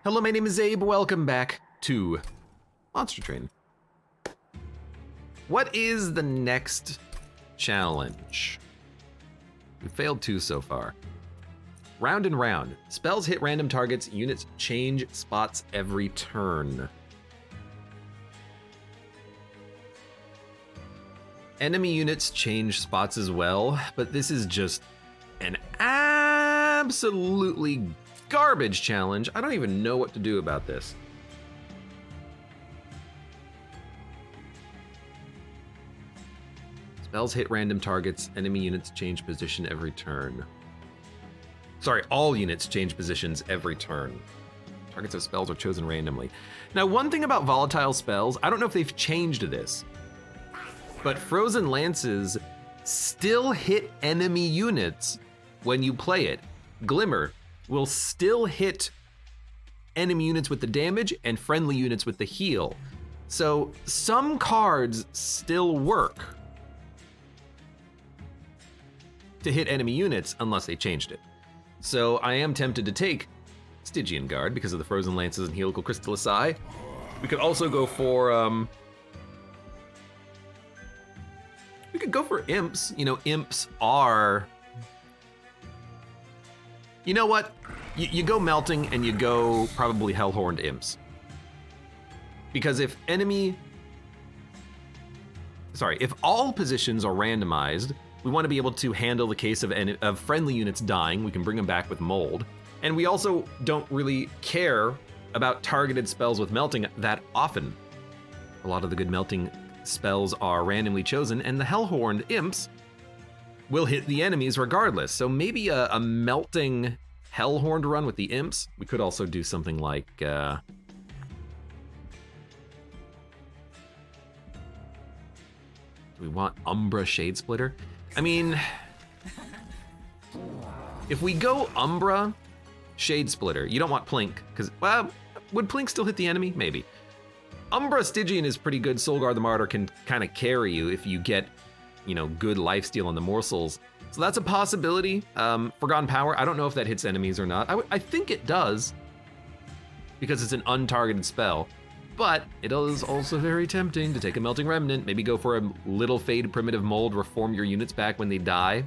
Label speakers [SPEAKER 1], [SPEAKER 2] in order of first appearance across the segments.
[SPEAKER 1] Hello, my name is Abe. Welcome back to Monster Train. What is the next challenge? We failed 2 so far. Round and round. Spells hit random targets. Units change spots every turn. Enemy units change spots as well, but this is just an absolutely garbage challenge. I don't even know what to do about this. Spells hit random targets. Enemy units change position every turn. Sorry, all units change positions every turn. Targets of spells are chosen randomly. Now, one thing about volatile spells, I don't know if they've changed this, but Frozen Lances still hit enemy units when you play it. Glimmer will still hit enemy units with the damage and friendly units with the heal. So some cards still work to hit enemy units unless they changed it. So I am tempted to take Stygian Guard because of the Frozen Lances and Helical Crystallis Eye. We could also go for we could go for Imps. You know, Imps are, you know what? You go Melting and you go probably Hellhorned Imps. Because if all positions are randomized, we want to be able to handle the case of friendly units dying. We can bring them back with Mold. And we also don't really care about targeted spells with Melting that often. A lot of the good Melting spells are randomly chosen, and the Hellhorned Imps will hit the enemies regardless. So maybe a Melting Hellhorned run with the Imps. We could also do something like do we want Umbra Shadesplitter? I mean, if we go Umbra Shadesplitter, you don't want Plink, because, well, would Plink still hit the enemy? Maybe. Umbra Stygian is pretty good. Soulguard the Martyr can kind of carry you if you get, you know, good lifesteal on the morsels. So that's a possibility. Forgotten Power, I don't know if that hits enemies or not. I think it does, because it's an untargeted spell. But it is also very tempting to take a Melting Remnant, maybe go for a Little Fade Primitive Mold, reform your units back when they die.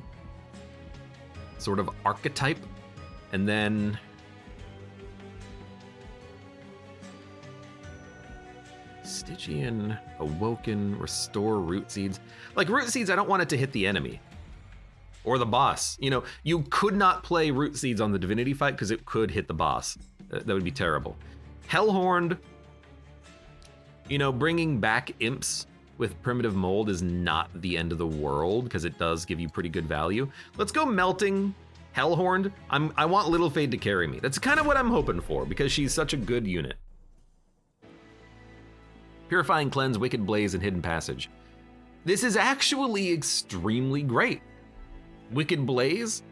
[SPEAKER 1] Sort of archetype. And then Stygian, Awoken, Restore Root Seeds. Like Root Seeds, I don't want it to hit the enemy or the boss. You know, you could not play Root Seeds on the Divinity fight because it could hit the boss. That would be terrible. Hellhorned, you know, bringing back Imps with Primitive Mold is not the end of the world because it does give you pretty good value. Let's go Melting Hellhorned. I want Little Fade to carry me. That's kind of what I'm hoping for because she's such a good unit. Purifying Cleanse, Wicked Blaze, and Hidden Passage. This is actually extremely great. Wicked Blaze,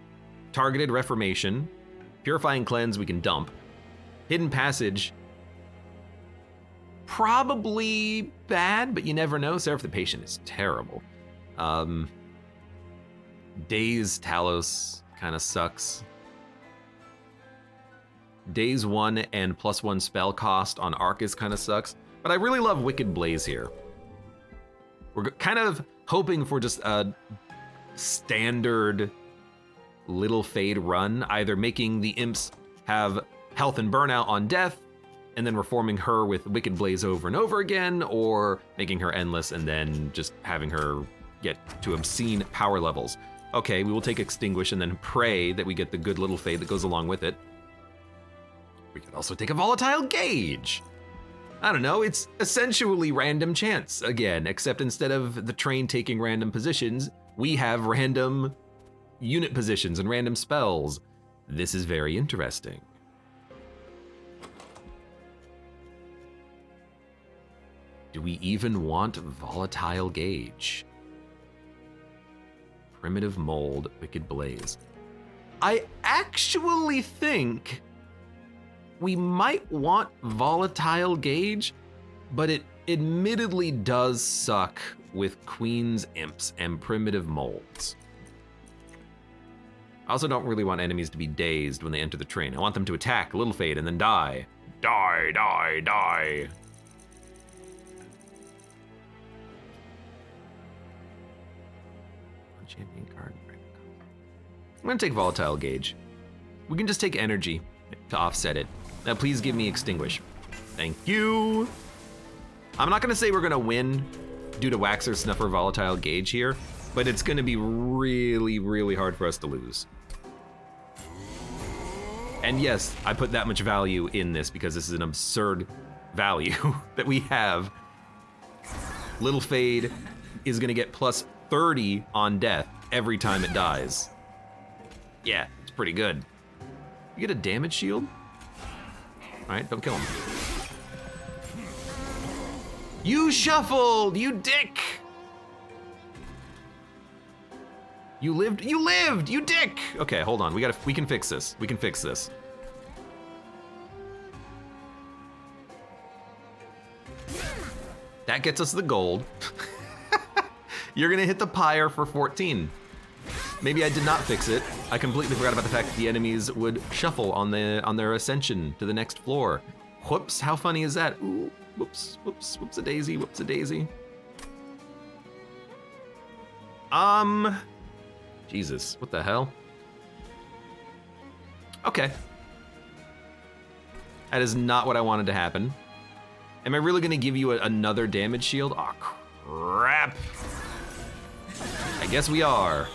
[SPEAKER 1] Targeted Reformation. Purifying Cleanse, we can dump. Hidden Passage, probably bad, but you never know. Seraph the Patient is terrible. Daze Talos kind of sucks. Daze 1 and +1 spell cost on Arcus kind of sucks. But I really love Wicked Blaze here. We're kind of hoping for just a standard Little Fade run, either making the Imps have health and burnout on death, and then reforming her with Wicked Blaze over and over again, or making her endless and then just having her get to obscene power levels. Okay, we will take Extinguish and then pray that we get the good Little Fade that goes along with it. We could also take a Volatile Gauge. I don't know, it's essentially random chance again, except instead of the train taking random positions, we have random unit positions and random spells. This is very interesting. Do we even want Volatile Gauge? Primitive Mold, Wicked Blaze. I actually think we might want Volatile Gauge, but it admittedly does suck with Queen's Imps and Primitive Molds. I also don't really want enemies to be dazed when they enter the train. I want them to attack, Little Fade, and then die. Die, die, die. Champion card. I'm gonna take Volatile Gauge. We can just take energy to offset it. Now please give me Extinguish. Thank you. I'm not gonna say we're gonna win due to Waxer, Snuffer, Volatile Gauge here, but it's gonna be really, really hard for us to lose. And yes, I put that much value in this because this is an absurd value that we have. Little Fade is gonna get plus 30 on death every time it dies. Yeah, it's pretty good. You get a damage shield? All right, don't kill him. You shuffled, you dick! You lived, you dick! Okay, hold on, we can fix this. We can fix this. That gets us the gold. You're gonna hit the pyre for 14. Maybe I did not fix it. I completely forgot about the fact that the enemies would shuffle on their ascension to the next floor. Whoops, how funny is that? Ooh, whoops, whoops, whoops a daisy, whoops a daisy. Jesus, what the hell? Okay. That is not what I wanted to happen. Am I really gonna give you another damage shield? Aw, crap. I guess we are.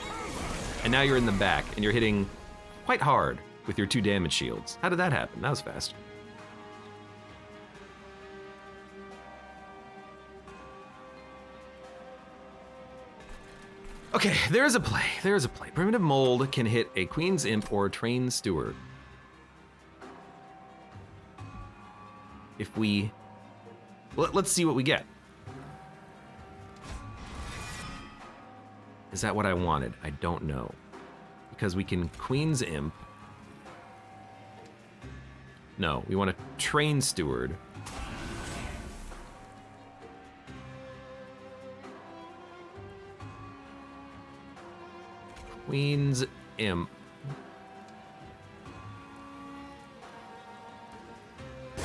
[SPEAKER 1] And now you're in the back, and you're hitting quite hard with your 2 damage shields. How did that happen? That was fast. Okay, there's a play, there's a play. Primitive Mold can hit a Queen's Imp or a Trained Steward. If we, let's see what we get. Is that what I wanted? I don't know. Because we can Queen's Imp. No, we want a Trained Steward. Queen's Imp. I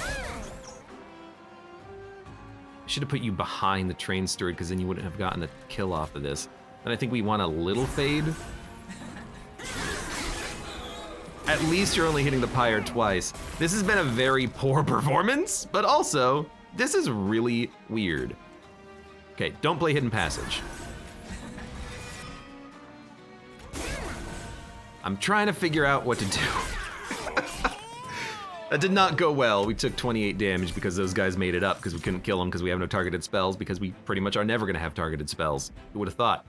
[SPEAKER 1] should have put you behind the Trained Steward because then you wouldn't have gotten the kill off of this. And I think we want a Little Fade. At least you're only hitting the pyre twice. This has been a very poor performance, but also, this is really weird. Okay, don't play Hidden Passage. I'm trying to figure out what to do. That did not go well. We took 28 damage because those guys made it up because we couldn't kill them because we have no targeted spells because we pretty much are never gonna have targeted spells. Who would have thought?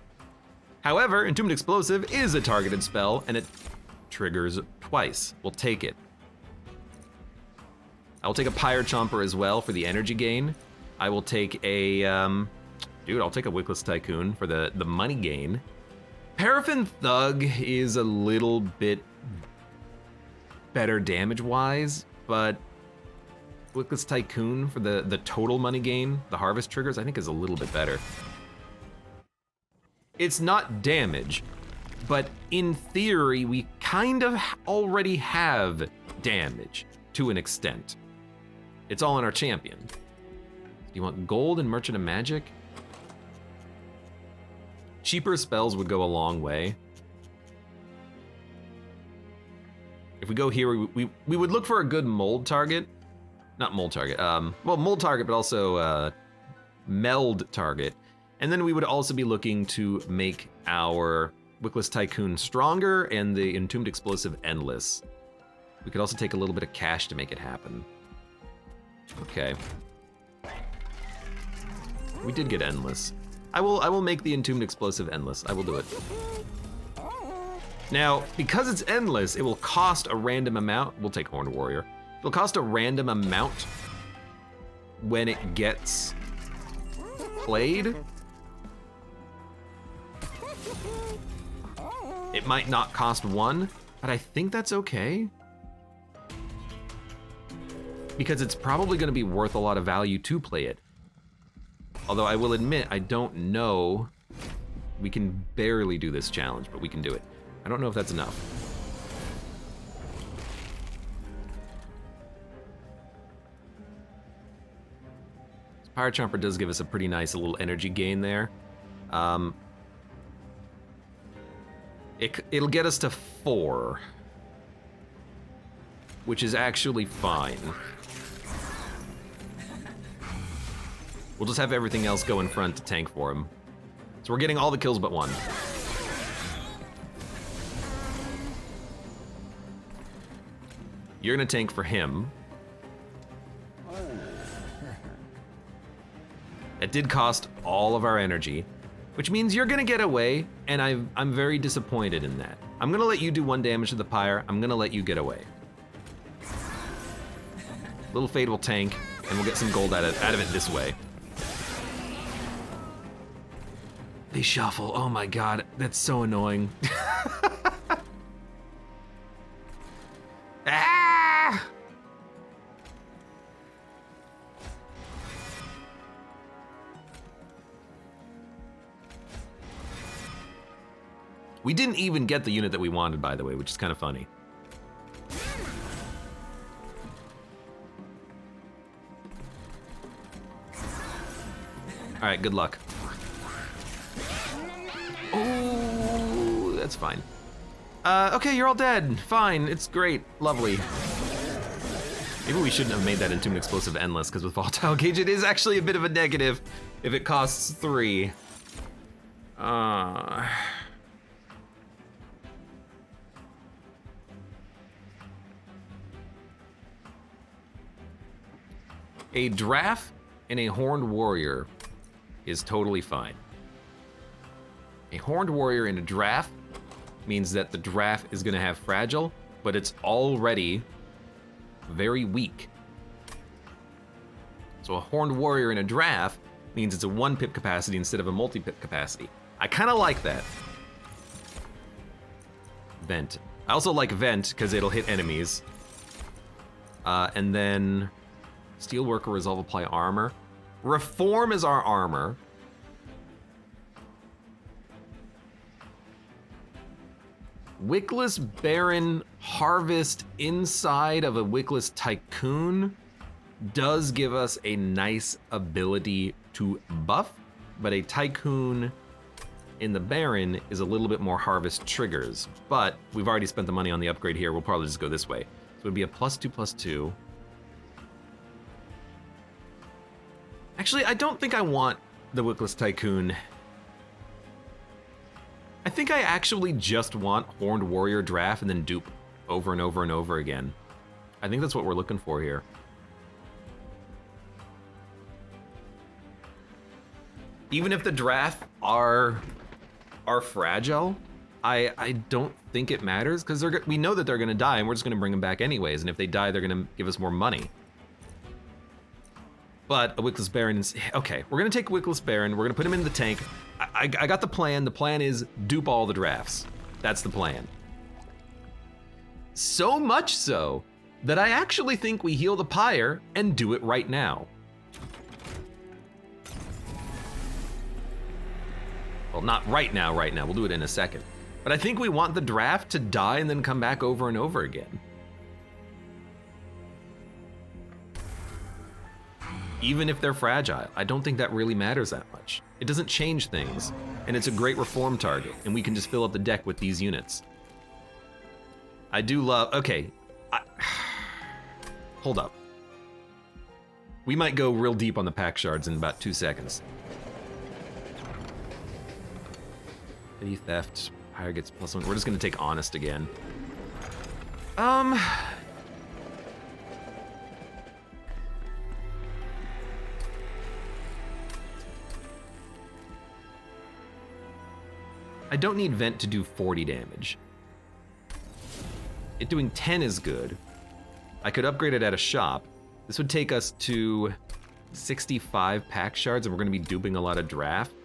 [SPEAKER 1] However, Entombed Explosive is a targeted spell and it triggers twice. We'll take it. I will take a Pyre Chomper as well for the energy gain. I will take a, I'll take a Wickless Tycoon for the money gain. Paraffin Thug is a little bit better damage-wise, but Wickless Tycoon for the total money gain, the harvest triggers, I think is a little bit better. It's not damage, but in theory, we kind of already have damage to an extent. It's all in our champion. Do you want gold and Merchant of Magic? Cheaper spells would go a long way. If we go here, we would look for a good mold target. Not mold target, well, mold target, but also meld target. And then we would also be looking to make our Wickless Tycoon stronger and the Entombed Explosive endless. We could also take a little bit of cash to make it happen. Okay. We did get endless. I will make the Entombed Explosive endless. I will do it. Now, because it's endless, it will cost a random amount. We'll take Horned Warrior. It'll cost a random amount when it gets played. It might not cost 1, but I think that's okay. Because it's probably gonna be worth a lot of value to play it. Although I will admit, I don't know. We can barely do this challenge, but we can do it. I don't know if that's enough. Fire Chomper does give us a pretty nice little energy gain there. It'll get us to 4, which is actually fine. We'll just have everything else go in front to tank for him. So we're getting all the kills but 1. You're gonna tank for him. It did cost all of our energy, which means you're gonna get away, and I'm very disappointed in that. I'm gonna let you do 1 damage to the pyre. I'm gonna let you get away. Little Fade will tank, and we'll get some gold out of it this way. They shuffle, oh my god, that's so annoying. Ah! We didn't even get the unit that we wanted, by the way, which is kind of funny. All right, good luck. Oh, that's fine. Okay, you're all dead. Fine, it's great, lovely. Maybe we shouldn't have made that into an explosive endless, because with volatile gauge, it is actually a bit of a negative if it costs 3. A draft and a horned warrior is totally fine. A horned warrior in a draft means that the draft is gonna have fragile, but it's already very weak. So a horned warrior in a draft means it's a 1 pip capacity instead of a multi-pip capacity. I kinda like that. Vent. I also like Vent because it'll hit enemies. And then Steelworker, Resolve, Apply Armor. Reform is our armor. Wickless Baron Harvest inside of a Wickless Tycoon does give us a nice ability to buff, but a Tycoon in the Baron is a little bit more harvest triggers, but we've already spent the money on the upgrade here. We'll probably just go this way. So it'd be a +2/+2. Actually, I don't think I want the Wickless Tycoon. I think I actually just want Horned Warrior draft and then dupe over and over and over again. I think that's what we're looking for here. Even if the draft are fragile, I don't think it matters because we know that they're gonna die and we're just gonna bring them back anyways. And if they die, they're gonna give us more money. But a Wickless Baron is, okay, we're gonna take a Wickless Baron, we're gonna put him in the tank. I got the plan. The plan is dupe all the drafts. That's the plan. So much so that I actually think we heal the pyre and do it right now. Well, not right now, we'll do it in a second. But I think we want the draft to die and then come back over and over again. Even if they're fragile, I don't think that really matters that much. It doesn't change things, and it's a great reform target, and we can just fill up the deck with these units. I do love, okay. Hold up. We might go real deep on the pack shards in about 2 seconds. Petty theft, higher gets +1. We're just gonna take honest again. I don't need Vent to do 40 damage. It doing 10 is good. I could upgrade it at a shop. This would take us to 65 pack shards and we're gonna be duping a lot of draft.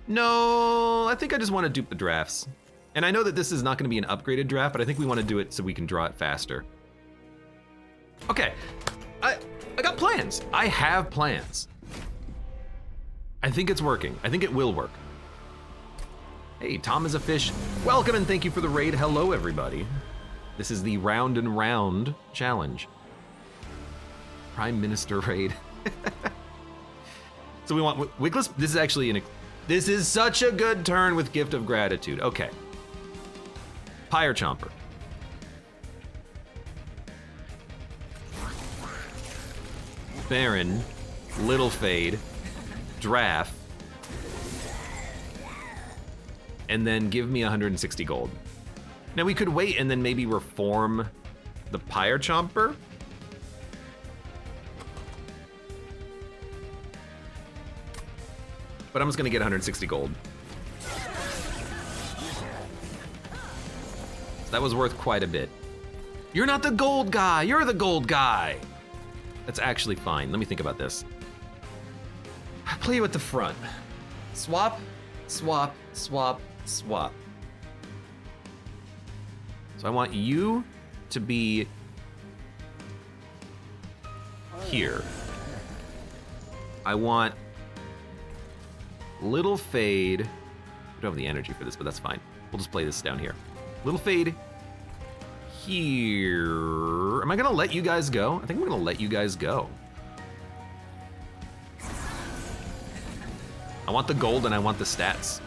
[SPEAKER 1] No, I think I just wanna dupe the drafts. And I know that this is not gonna be an upgraded draft, but I think we wanna do it so we can draw it faster. Okay, I got plans. I have plans. I think it's working. I think it will work. Hey, Tom is a fish. Welcome and thank you for the raid. Hello, everybody. This is the Round and Round challenge. Prime Minister raid. So we want Wigless. This is actually this is such a good turn with Gift of Gratitude. Okay. Pyre Chomper. Baron, Little Fade, Draft, and then give me 160 gold. Now we could wait and then maybe reform the Pyre Chomper. But I'm just gonna get 160 gold. That was worth quite a bit. You're not the gold guy, you're the gold guy. That's actually fine. Let me think about this. Play you at the front. Swap, swap, swap, swap. So I want you to be here. I want Little Fade. We don't have the energy for this, but that's fine. We'll just play this down here. Little Fade here. Am I gonna let you guys go? I think I'm gonna let you guys go. I want the gold and I want the stats.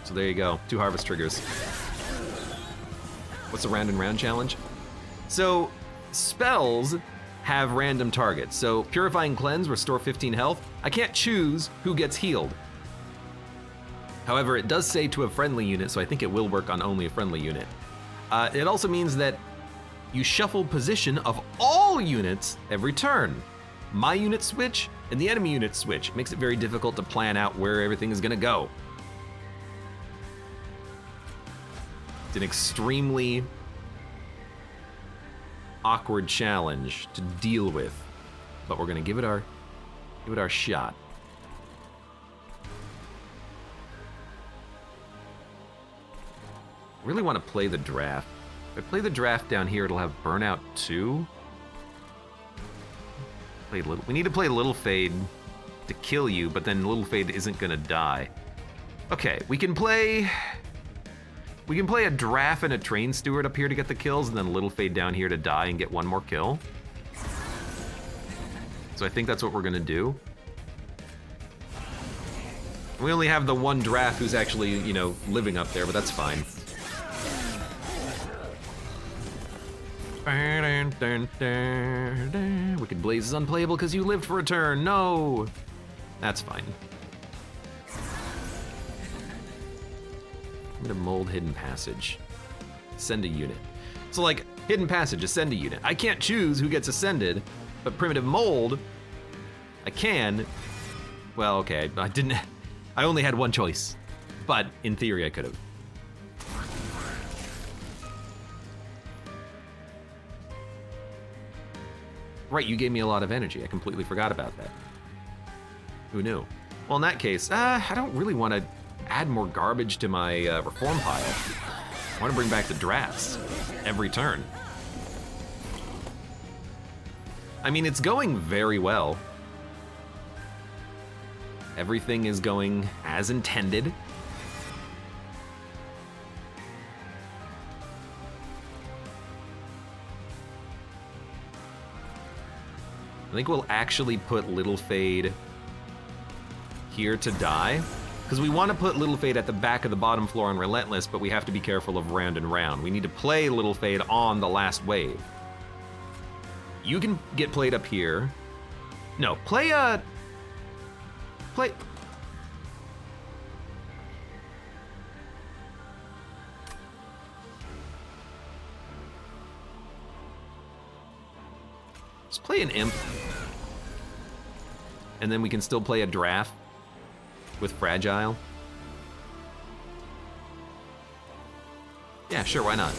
[SPEAKER 1] So there you go, 2 harvest triggers. What's the round and round challenge? So spells have random targets. So Purifying Cleanse, restore 15 health. I can't choose who gets healed. However, it does say to a friendly unit, so I think it will work on only a friendly unit. It also means that you shuffle position of all units every turn. My unit switch and the enemy unit switch. It makes it very difficult to plan out where everything is gonna go. It's an extremely awkward challenge to deal with, but we're gonna give it our shot. I really want to play the draft. If I play the draft down here, it'll have Burnout 2. We need to play Little Fade to kill you, but then Little Fade isn't gonna die. Okay, we can play a Draft and a Train Steward up here to get the kills, and then Little Fade down here to die and get 1 more kill. So I think that's what we're gonna do. We only have the 1 Draft who's actually, living up there, but that's fine. Wicked Blaze is unplayable because you lived for a turn. No! That's fine. I'm gonna mold Hidden Passage. Send a unit. So like, Hidden Passage, ascend a unit. I can't choose who gets ascended, but Primitive Mold, I can. Well, okay, I only had 1 choice, but in theory I could have. Right, you gave me a lot of energy. I completely forgot about that. Who knew? Well, in that case, I don't really want to add more garbage to my reform pile. I want to bring back the drafts every turn. I mean, it's going very well. Everything is going as intended. I think we'll actually put Little Fade here to die, because we want to put Little Fade at the back of the bottom floor on Relentless, but we have to be careful of round and round. We need to play Little Fade on the last wave. You can get played up here. No, play. Just play an Imp. And then we can still play a Draft with Fragile. Yeah, sure, why not?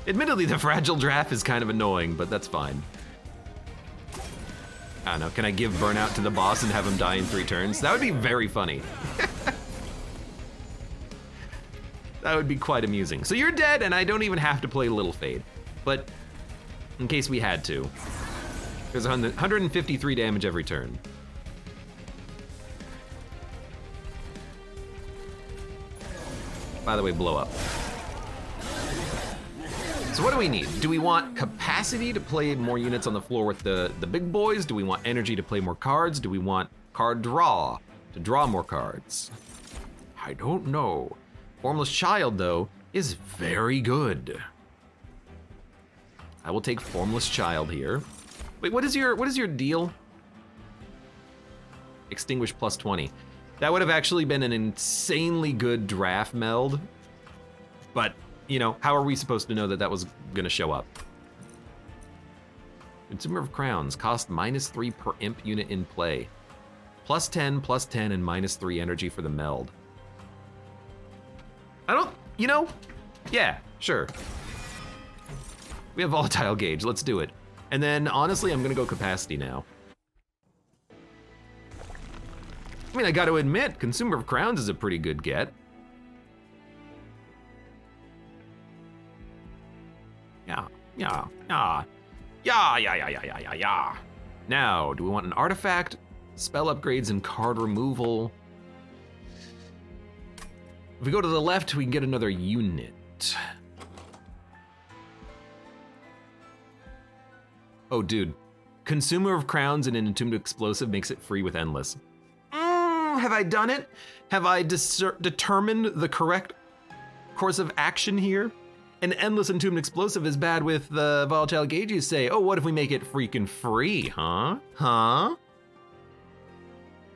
[SPEAKER 1] Admittedly, the Fragile Draft is kind of annoying, but that's fine. I don't know, can I give Burnout to the boss and have him die in 3 turns? That would be very funny. That would be quite amusing. So you're dead, and I don't even have to play Little Fade. But in case we had to. There's 153 damage every turn. By the way, blow up. So So what do we need? Do we want capacity to play more units on the floor with the big boys? Do we want energy to play more cards? Do we want card draw to draw more cards? I don't know. Formless Child, though, is very good. I will take Formless Child here. Wait, what is your deal? Extinguish plus 20. That would have actually been an insanely good draft meld, but, you know, how are we supposed to know that that was gonna show up? Consumer of Crowns, cost -3 per imp unit in play. +10, +10, and -3 energy for the meld. I don't, you know, yeah, sure. We have Volatile Gauge, let's do it. And then, honestly, I'm gonna go Capacity now. I mean, I gotta admit, Consumer of Crowns is a pretty good get. Yeah. Now, do we want an artifact, spell upgrades, and card removal? If we go to the left, we can get another unit. Oh, dude. Consumer of Crowns and an Entombed Explosive makes it free with Endless. Have I done it? Have I determined the correct course of action here? An Endless Entombed Explosive is bad with the Volatile Gauge, you say. Oh, what if we make it freaking free, huh? Now,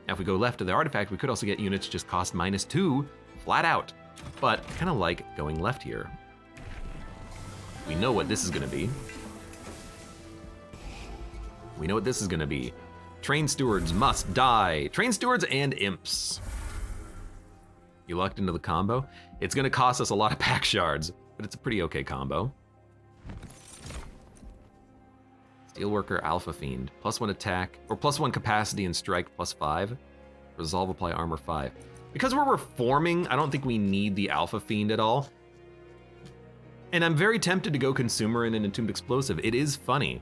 [SPEAKER 1] if we go left to the artifact, we could also get units just cost -2, flat out. But I kind of like going left here. We know what this is gonna be. We know what this is gonna be. Train Stewards must die. Train Stewards and Imps. You lucked into the combo? It's gonna cost us a lot of pack shards, but it's a pretty okay combo. Steelworker Alpha Fiend, +1 attack, or +1 capacity and strike, +5. Resolve, apply armor 5. Because we're reforming, I don't think we need the Alpha Fiend at all. And I'm very tempted to go Consumer in an Entombed Explosive. It is funny.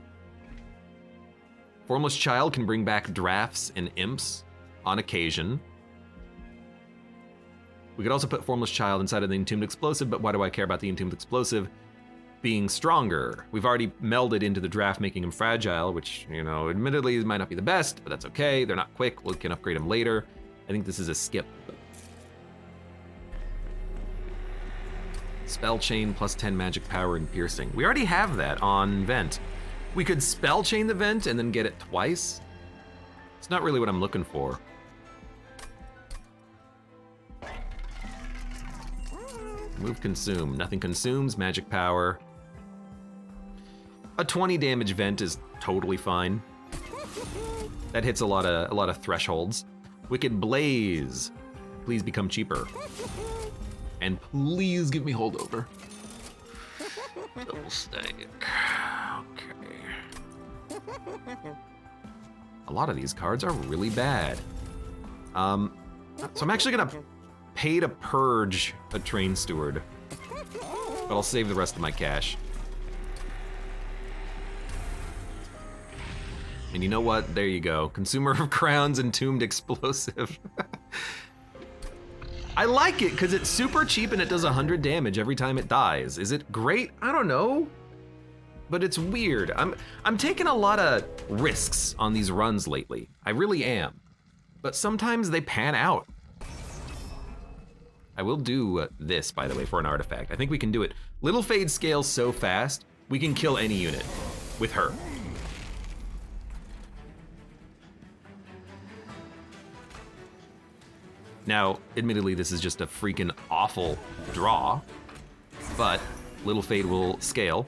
[SPEAKER 1] Formless Child can bring back drafts and imps on occasion. We could also put Formless Child inside of the Entombed Explosive, but why do I care about the Entombed Explosive being stronger? We've already melded into the draft, making him fragile, which, you know, admittedly might not be the best, but that's okay. They're not quick, we can upgrade them later. I think this is a skip. Spell Chain, +10 magic power and piercing. We already have that on Vent. We could Spell Chain the Vent and then get it twice. It's not really what I'm looking for. Move Consume, nothing consumes, magic power. A 20 damage Vent is totally fine. That hits a lot of thresholds. Wicked Blaze, please become cheaper. And please give me holdover. Double stake. Okay. A lot of these cards are really bad. So I'm actually gonna pay to purge a Train Steward, but I'll save the rest of my cash. And you know what? There you go. Consumer of Crowns, Entombed Explosive. I like it because it's super cheap and it does 100 damage every time it dies. Is it great? I don't know. But it's weird. I'm taking a lot of risks on these runs lately. I really am. But sometimes they pan out. I will do this, by the way, for an artifact. I think we can do it. Little Fade scales so fast, we can kill any unit with her. Now, admittedly, this is just a freaking awful draw, but Little Fade will scale.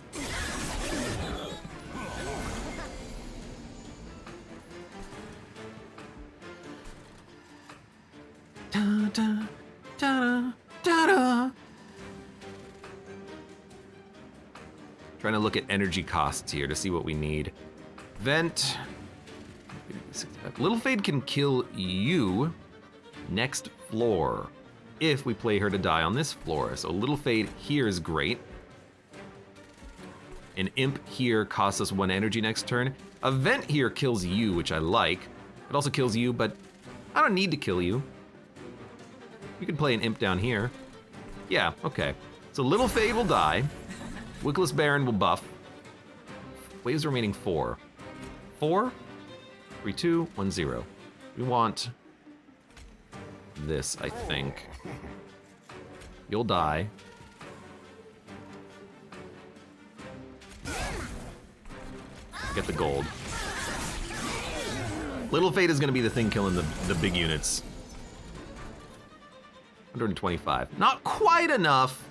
[SPEAKER 1] Da, da, da, da, da. Trying to look at energy costs here to see what we need. Vent. Little Fade can kill you next floor if we play her to die on this floor. So Little Fade here is great. An Imp here costs us 1 energy next turn. A Vent here kills you, which I like. It also kills you, but I don't need to kill you. You can play an Imp down here. Yeah, okay. So Little Fade will die. Wickless Baron will buff. Waves remaining 4. 4, 3, 2, 1, 0. We want this, I think. You'll die. Get the gold. Little Fate is going to be the thing killing the big units. 125. Not quite enough.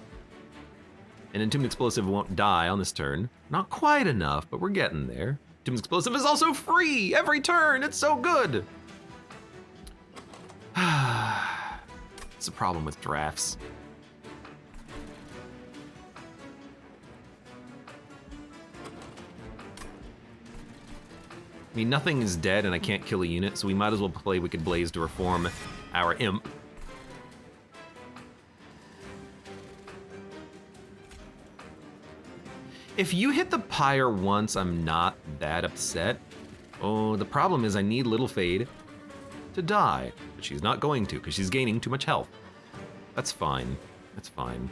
[SPEAKER 1] An Entombed Explosive won't die on this turn. Not quite enough, but we're getting there. Entombed Explosive is also free every turn. It's so good. It's a problem with drafts. I mean, nothing is dead and I can't kill a unit, so we might as well play Wicked Blaze to reform our imp. If you hit the pyre once, I'm not that upset. Oh, the problem is I need Little Fade to die, but she's not going to because she's gaining too much health. That's fine. That's fine.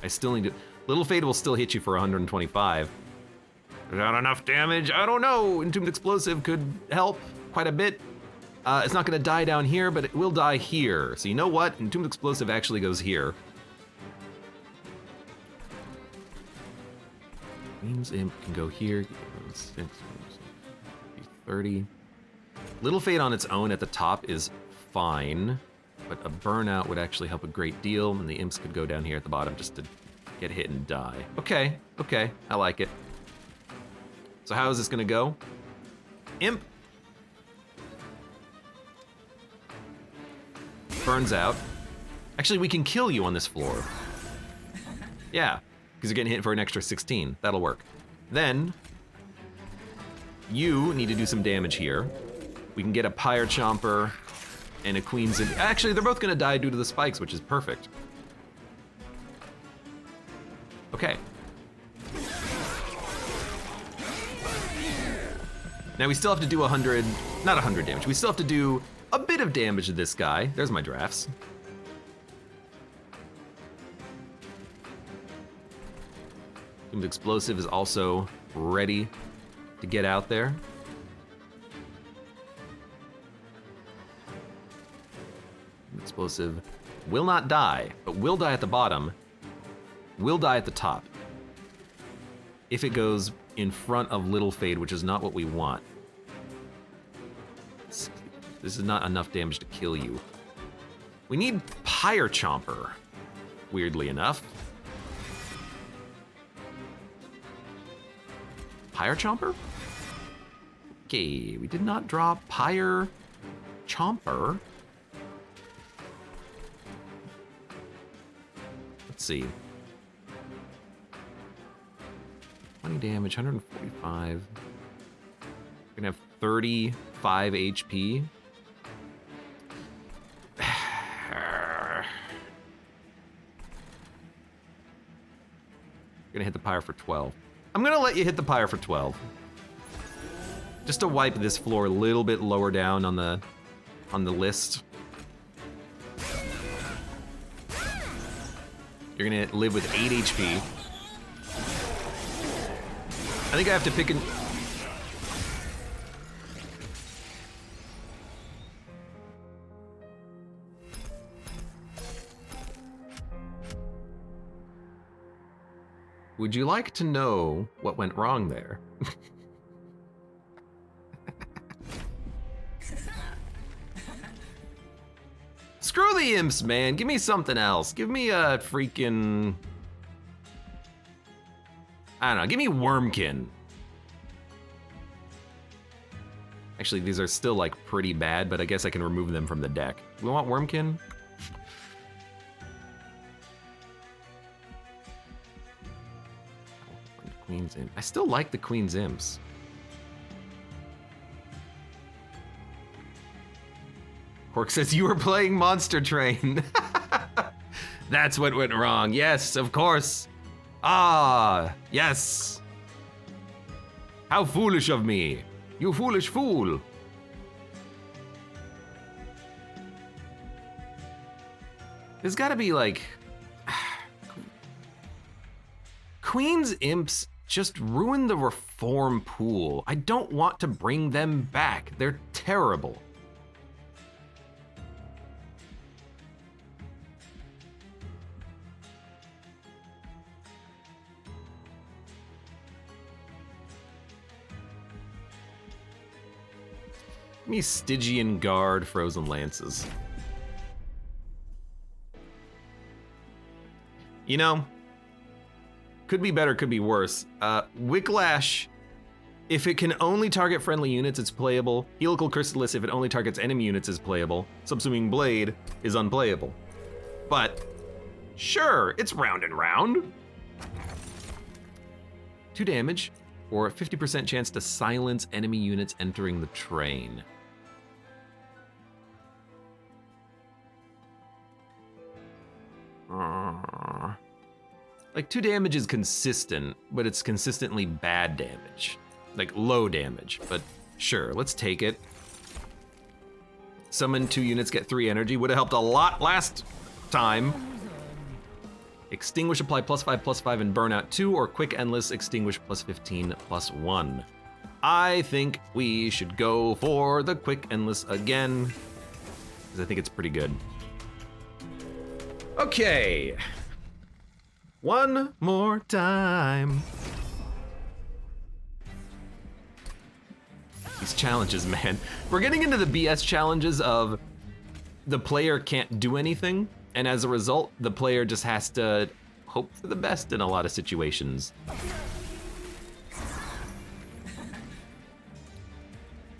[SPEAKER 1] I still need to... Little Fade will still hit you for 125. Not enough damage? I don't know. Entombed Explosive could help quite a bit. It's not going to die down here, but it will die here. So you know what? Entombed Explosive actually goes here. Means Imp can go here. 6, 30. Little Fade on its own at the top is fine, but a burnout would actually help a great deal, and the Imps could go down here at the bottom just to get hit and die. Okay, okay, I like it. So how is this gonna go? Imp burns out. Actually, we can kill you on this floor. Yeah, because you're getting hit for an extra 16. That'll work. Then, you need to do some damage here. We can get a Pyre Chomper and a Queen's Imp. Actually, they're both gonna die due to the spikes, which is perfect. Okay. Now we still have to do 100, not 100 damage, we still have to do a bit of damage to this guy. There's my drafts. Entombed Explosive is also ready to get out there. Explosive will not die, but will die at the bottom, will die at the top. If it goes in front of Little Fade, which is not what we want. This is not enough damage to kill you. We need Pyre Chomper, weirdly enough. Pyre Chomper? Okay, we did not draw Pyre Chomper. Let's see. 20 damage, 145. We're gonna have 35 HP. You're gonna hit the Pyre for 12. I'm gonna let you hit the Pyre for 12. Just to wipe this floor a little bit lower down on the list. You're gonna live with 8 HP. I think I have to pick an... Would you like to know what went wrong there? Screw the imps, man. Give me something else. Give me a freaking... I don't know, give me Wormkin. Actually, these are still like pretty bad, but I guess I can remove them from the deck. We want Wormkin? Queen's Imp. I still like the Queen's Imps. Cork says you were playing Monster Train. That's what went wrong. Yes, of course. Ah, yes. How foolish of me. You foolish fool. There's gotta be like... Queen's Imps just ruined the reform pool. I don't want to bring them back. They're terrible. Give me Stygian Guard, Frozen Lances. You know, could be better, could be worse. Wicklash, if it can only target friendly units, it's playable. Helical Chrysalis, if it only targets enemy units, is playable. Subsuming Blade is unplayable. But, sure, it's round and round. 2 damage, or a 50% chance to silence enemy units entering the train. Like 2 damage is consistent, but it's consistently bad damage. Like low damage, but sure, let's take it. Summon 2 units, get 3 energy. Would have helped a lot last time. Extinguish, apply +5/+5 and burnout 2, or quick endless, extinguish +15/+1. I think we should go for the quick endless again, because I think it's pretty good. Okay. One more time. These challenges, man. We're getting into the BS challenges of the player can't do anything, and as a result, the player just has to hope for the best in a lot of situations.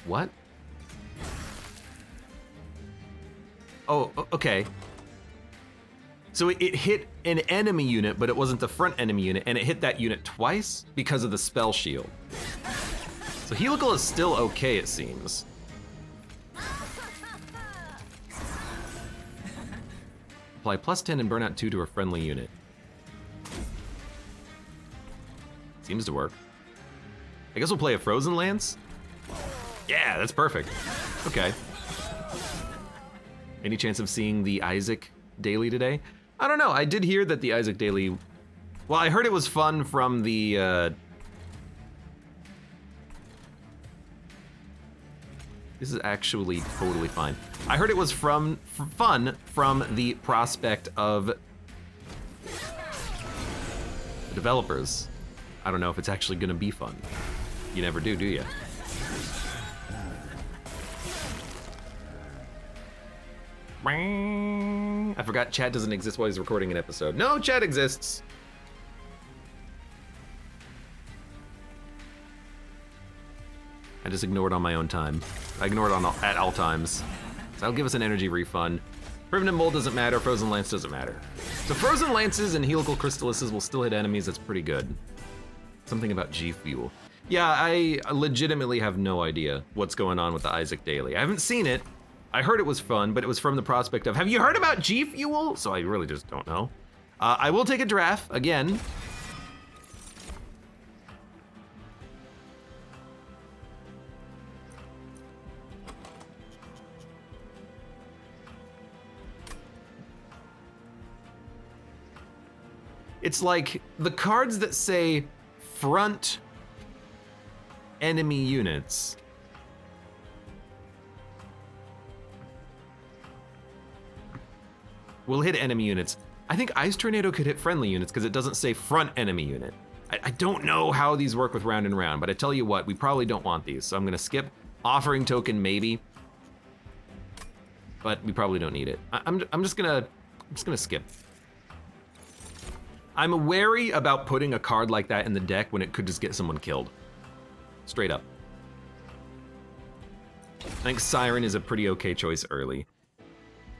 [SPEAKER 1] What? Oh, okay. So it hit an enemy unit, but it wasn't the front enemy unit, and it hit that unit twice because of the spell shield. So Helical is still okay, it seems. Apply +10 and burnout 2 to a friendly unit. Seems to work. I guess we'll play a Frozen Lance? Yeah, that's perfect. Okay. Any chance of seeing the Isaac daily today? I don't know, I did hear that the Isaac daily, well, I heard it was fun from the, this is actually totally fine. I heard it was fun from the prospect of the developers. I don't know if it's actually gonna be fun. You never do you? I forgot chat doesn't exist while he's recording an episode. No, chat exists. I just ignore it on my own time. I ignore it at all times. So that'll give us an energy refund. Permanent Mold doesn't matter, Frozen Lance doesn't matter. So Frozen Lances and Helical Crystalises will still hit enemies, that's pretty good. Something about G Fuel. Yeah, I legitimately have no idea what's going on with the Isaac Daily. I haven't seen it. I heard it was fun, but it was from the prospect of, have you heard about G Fuel? So I really just don't know. I will take a draft again. It's like the cards that say front enemy units. Will hit enemy units. I think Ice Tornado could hit friendly units because it doesn't say front enemy unit. I don't know how these work with round and round, but I tell you what, we probably don't want these, so I'm gonna skip. Offering token, maybe. But we probably don't need it. I'm just gonna skip. I'm wary about putting a card like that in the deck when it could just get someone killed. Straight up. I think Siren is a pretty okay choice early.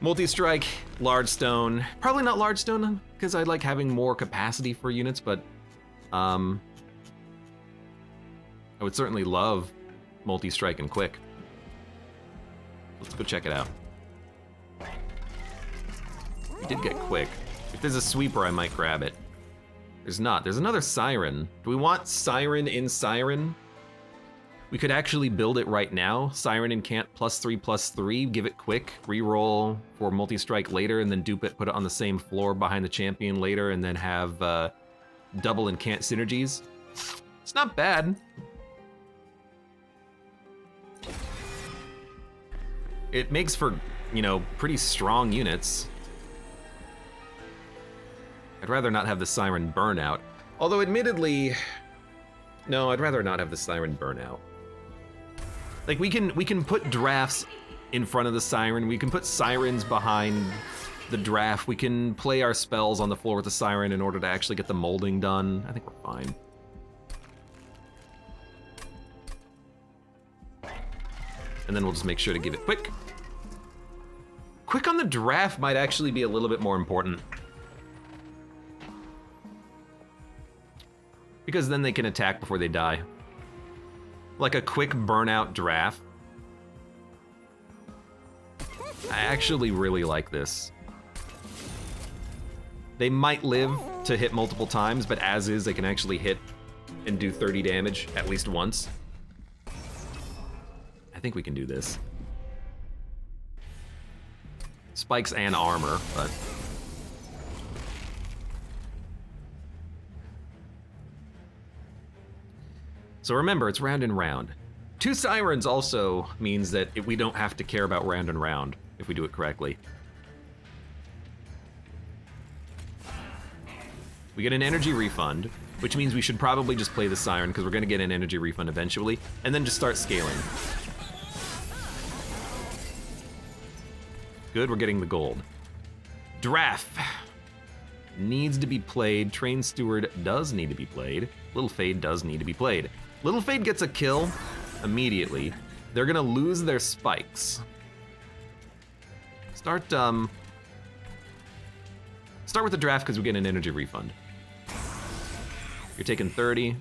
[SPEAKER 1] Multi-strike, large stone. Probably not large stone because I like having more capacity for units, but I would certainly love multi-strike and quick. Let's go check it out. We did get quick. If there's a sweeper, I might grab it. There's not. There's another Siren. Do we want Siren in Siren? We could actually build it right now. Siren Incant +3/+3, give it quick, reroll for multi-strike later, and then dupe it, put it on the same floor behind the champion later, and then have double and can't synergies. It's not bad. It makes for, you know, pretty strong units. I'd rather not have the Siren burnout. Although admittedly, no, I'd rather not have the Siren burnout. Like we can put drafts in front of the Siren. We can put Sirens behind the draft. We can play our spells on the floor with the Siren in order to actually get the molding done. I think we're fine. And then we'll just make sure to give it quick. Quick on the draft might actually be a little bit more important. Because then they can attack before they die. Like a quick burnout draft. I actually really like this. They might live to hit multiple times, but as is, they can actually hit and do 30 damage at least once. I think we can do this. Spikes and armor, but... So remember, it's round and round. 2 Sirens also means that we don't have to care about round and round if we do it correctly. We get an energy refund, which means we should probably just play the Siren because we're gonna get an energy refund eventually, and then just start scaling. Good, we're getting the gold. Draft needs to be played. Train Steward does need to be played. Little Fade does need to be played. Little Fade gets a kill immediately. They're gonna lose their spikes. Start with the draft because we get an energy refund. You're taking 30.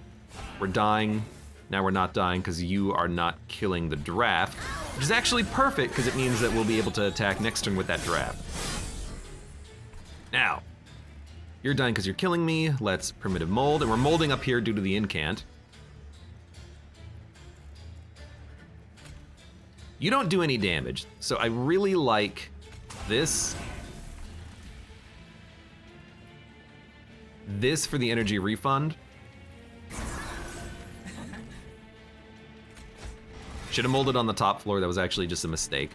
[SPEAKER 1] We're dying. Now we're not dying because you are not killing the draft, which is actually perfect because it means that we'll be able to attack next turn with that draft. Now, you're dying because you're killing me. Let's primitive mold, and we're molding up here due to the incant. You don't do any damage, so I really like this. This for the energy refund. Should have molded on the top floor, that was actually just a mistake.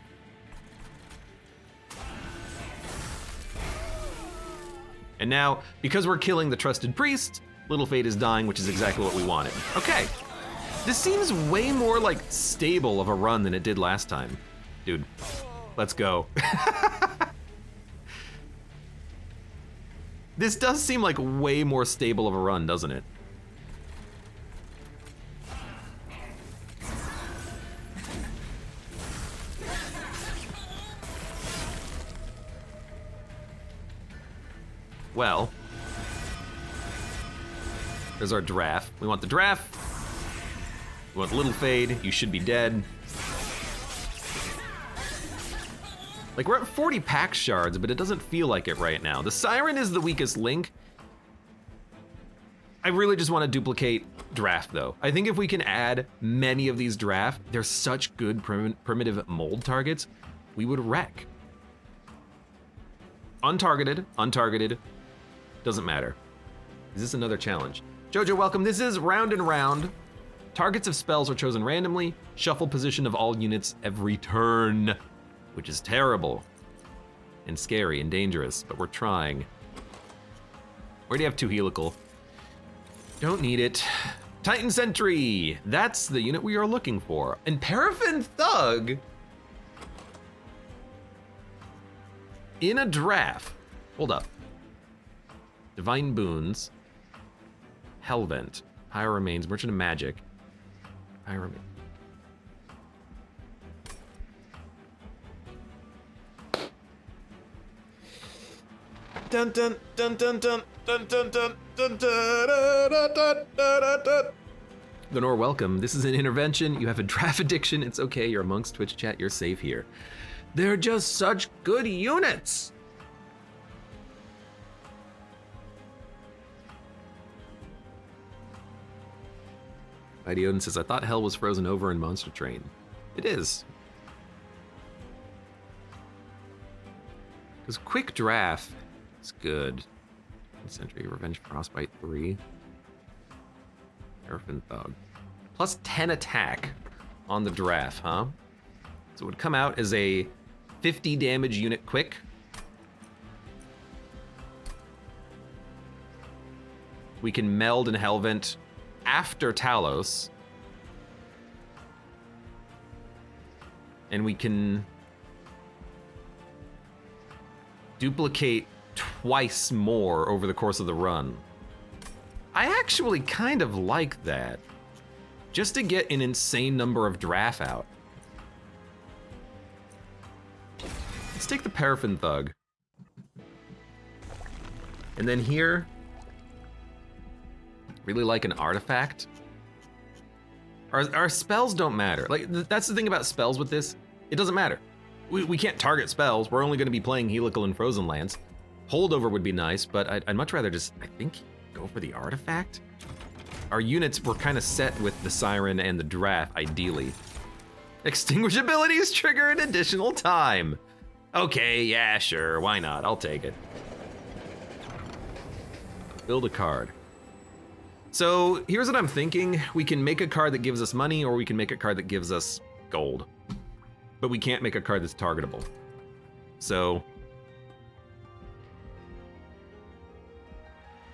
[SPEAKER 1] And now, because we're killing the Trusted Priest, Little Fate is dying, which is exactly what we wanted. Okay. This seems way more like stable of a run than it did last time. Dude, let's go. This does seem like way more stable of a run, doesn't it? Well, there's our draft. We want the draft. We want Little Fade. You should be dead. Like, we're at 40 pack shards, but it doesn't feel like it right now. The Siren is the weakest link. I really just want to duplicate draft, though. I think if we can add many of these draft, they're such good primitive mold targets, we would wreck. Untargeted, untargeted, doesn't matter. Is this another challenge? Jojo, welcome. This is round and round. Targets of spells are chosen randomly. Shuffle position of all units every turn, which is terrible and scary and dangerous, but we're trying. We already have 2 helical. Don't need it. Titan Sentry, that's the unit we are looking for. And Paraffin Thug in a draft. Hold up. Divine Boons, Hellvent, Pyro Remains, Merchant of Magic, Pyro Remains. Dun dun dun dun dun dun dun dun dun dun dun dun. Lenore, welcome. This is an intervention. You have a draft addiction. It's okay. You're amongst Twitch chat. You're safe here. They're just such good units. Idioden says, I thought hell was frozen over in Monster Train. It is. Because quick draft is good. Sentry, Revenge Frostbite 3. Terrapin Thug. Plus 10 attack on the draft, huh? So it would come out as a 50 damage unit quick. We can meld and Hellvent after Talos. And we can duplicate twice more over the course of the run. I actually kind of like that. Just to get an insane number of draft out. Let's take the Paraffin Thug. And then here, really like an artifact. Our spells don't matter. Like, that's the thing about spells with this. It doesn't matter. We can't target spells. We're only going to be playing Helical and Frozen Lands. Holdover would be nice, but I'd much rather just, I think, go for the artifact. Our units were kind of set with the Siren and the draft, ideally. Extinguishabilities trigger an additional time. Okay, yeah, sure, why not? I'll take it. Build a card. So here's what I'm thinking. We can make a card that gives us money, or we can make a card that gives us gold. But we can't make a card that's targetable. So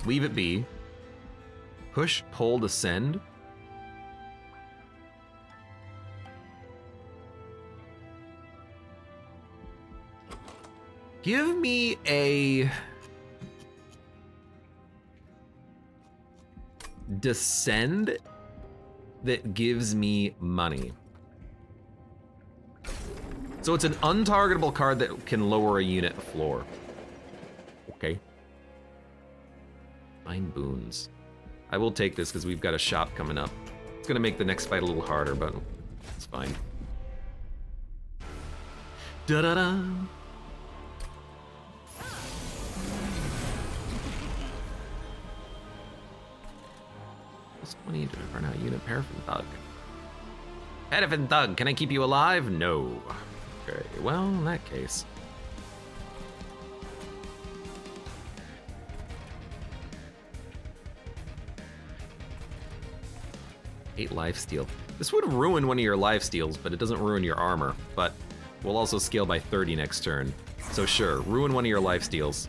[SPEAKER 1] leave it be. Push, pull, descend. Give me a descend that gives me money. So it's an untargetable card that can lower a unit floor. Okay. Find boons. I will take this because we've got a shop coming up. It's gonna make the next fight a little harder, but it's fine. Da-da-da. Plus 20 to burn out unit Paraffin Thug. Paraffin Thug, can I keep you alive? No. Okay, well, in that case. Eight lifesteal. This would ruin one of your lifesteals, but it doesn't ruin your armor. But we'll also scale by 30 next turn. So sure, ruin one of your lifesteals.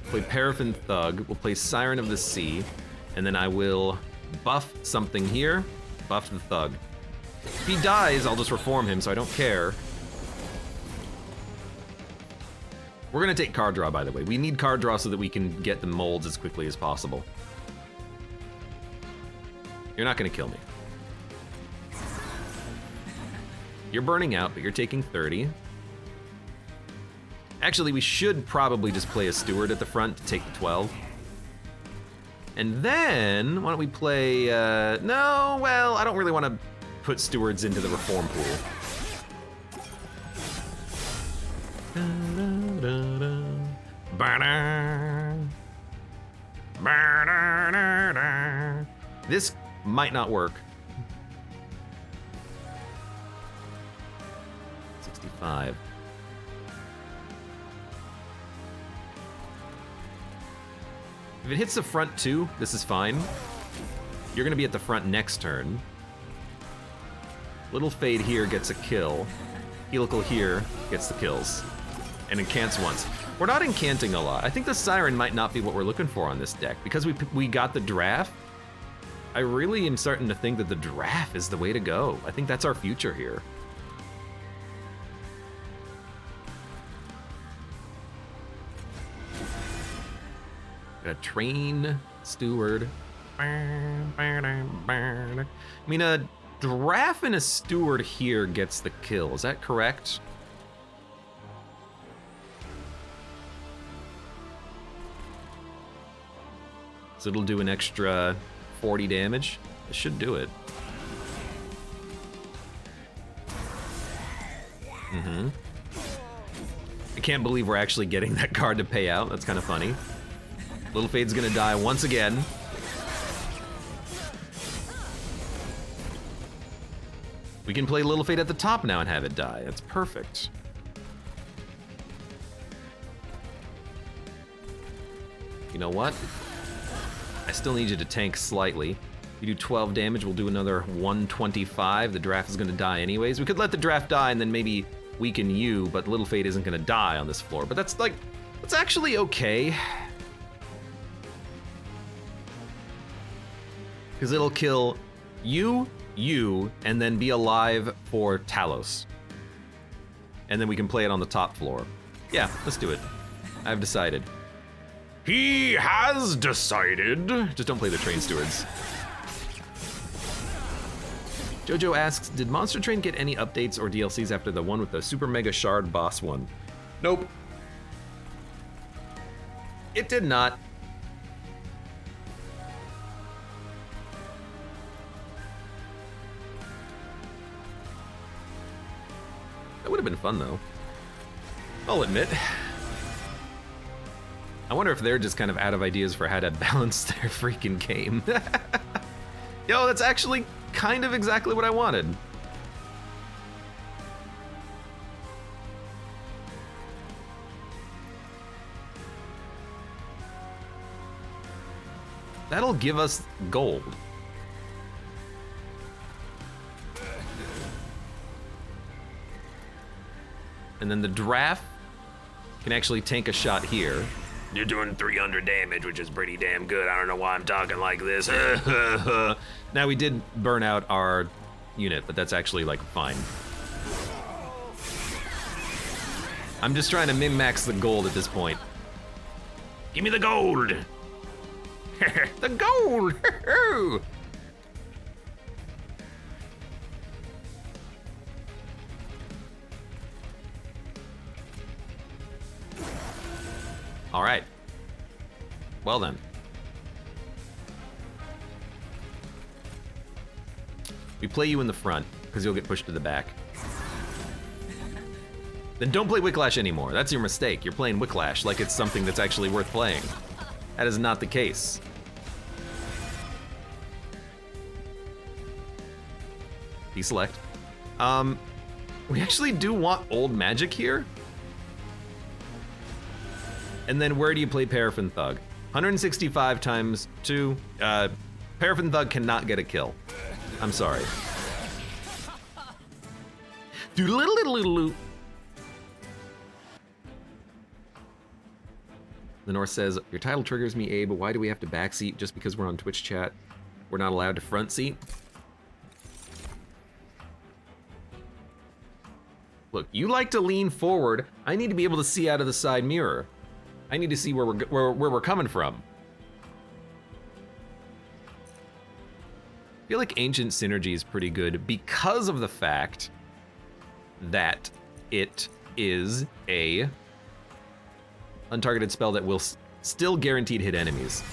[SPEAKER 1] Play Paraffin Thug, we'll play Siren of the Sea, and then I will buff something here, buff the Thug. If he dies, I'll just reform him, so I don't care. We're gonna take card draw, by the way. We need card draw so that we can get the molds as quickly as possible. You're not gonna kill me. You're burning out, but you're taking 30. Actually, we should probably just play a Steward at the front to take the 12. And then, why don't we play, no, well, I don't really want to put Stewards into the Reform pool. This might not work. 65. If it hits the front too, this is fine. You're gonna be at the front next turn. Little Fade here gets a kill. Helical here gets the kills. And incants once. We're not incanting a lot. I think the Siren might not be what we're looking for on this deck. Because we got the draft, I really am starting to think that the draft is the way to go. I think that's our future here. Got a train Steward. I mean, a draft and a Steward here gets the kill. Is that correct? So it'll do an extra 40 damage. It should do it. I can't believe we're actually getting that card to pay out. That's kind of funny. Little Fade's gonna die once again. We can play Little Fade at the top now and have it die. That's perfect. You know what? I still need you to tank slightly. You do 12 damage, we'll do another 125. The draft is gonna die anyways. We could let the draft die and then maybe weaken you, but Little Fate isn't gonna die on this floor. But that's actually okay. Because it'll kill you, and then be alive for Talos. And then we can play it on the top floor. Yeah, let's do it. I've decided. He has decided. Just don't play the train stewards. Jojo asks, did Monster Train get any updates or DLCs after the one with the Super Mega Shard boss one? Nope. It did not. That would have been fun though. I'll admit. I wonder if they're just kind of out of ideas for how to balance their freaking game. Yo, that's actually kind of exactly what I wanted. That'll give us gold. And then the draft can actually tank a shot here. You're doing 300 damage, which is pretty damn good. I don't know why I'm talking like this. Now we did burn out our unit, but that's actually like fine. I'm just trying to min-max the gold at this point. Give me the gold! The gold! All right. Well then. We play you in the front, because you'll get pushed to the back. Then don't play Wicklash anymore. That's your mistake. You're playing Wicklash like it's something that's actually worth playing. That is not the case. Deselect. We actually do want old magic here. And then where do you play Paraffin Thug? 165 times 2. Paraffin Thug cannot get a kill. I'm sorry. Doodle-little-little-little-loo. The North says, your title triggers me, Abe, but why do we have to backseat just because we're on Twitch chat? We're not allowed to front seat? Look, you like to lean forward. I need to be able to see out of the side mirror. I need to see where we're coming from. I feel like Ancient Synergy is pretty good because of the fact that it is a untargeted spell that will still guaranteed hit enemies.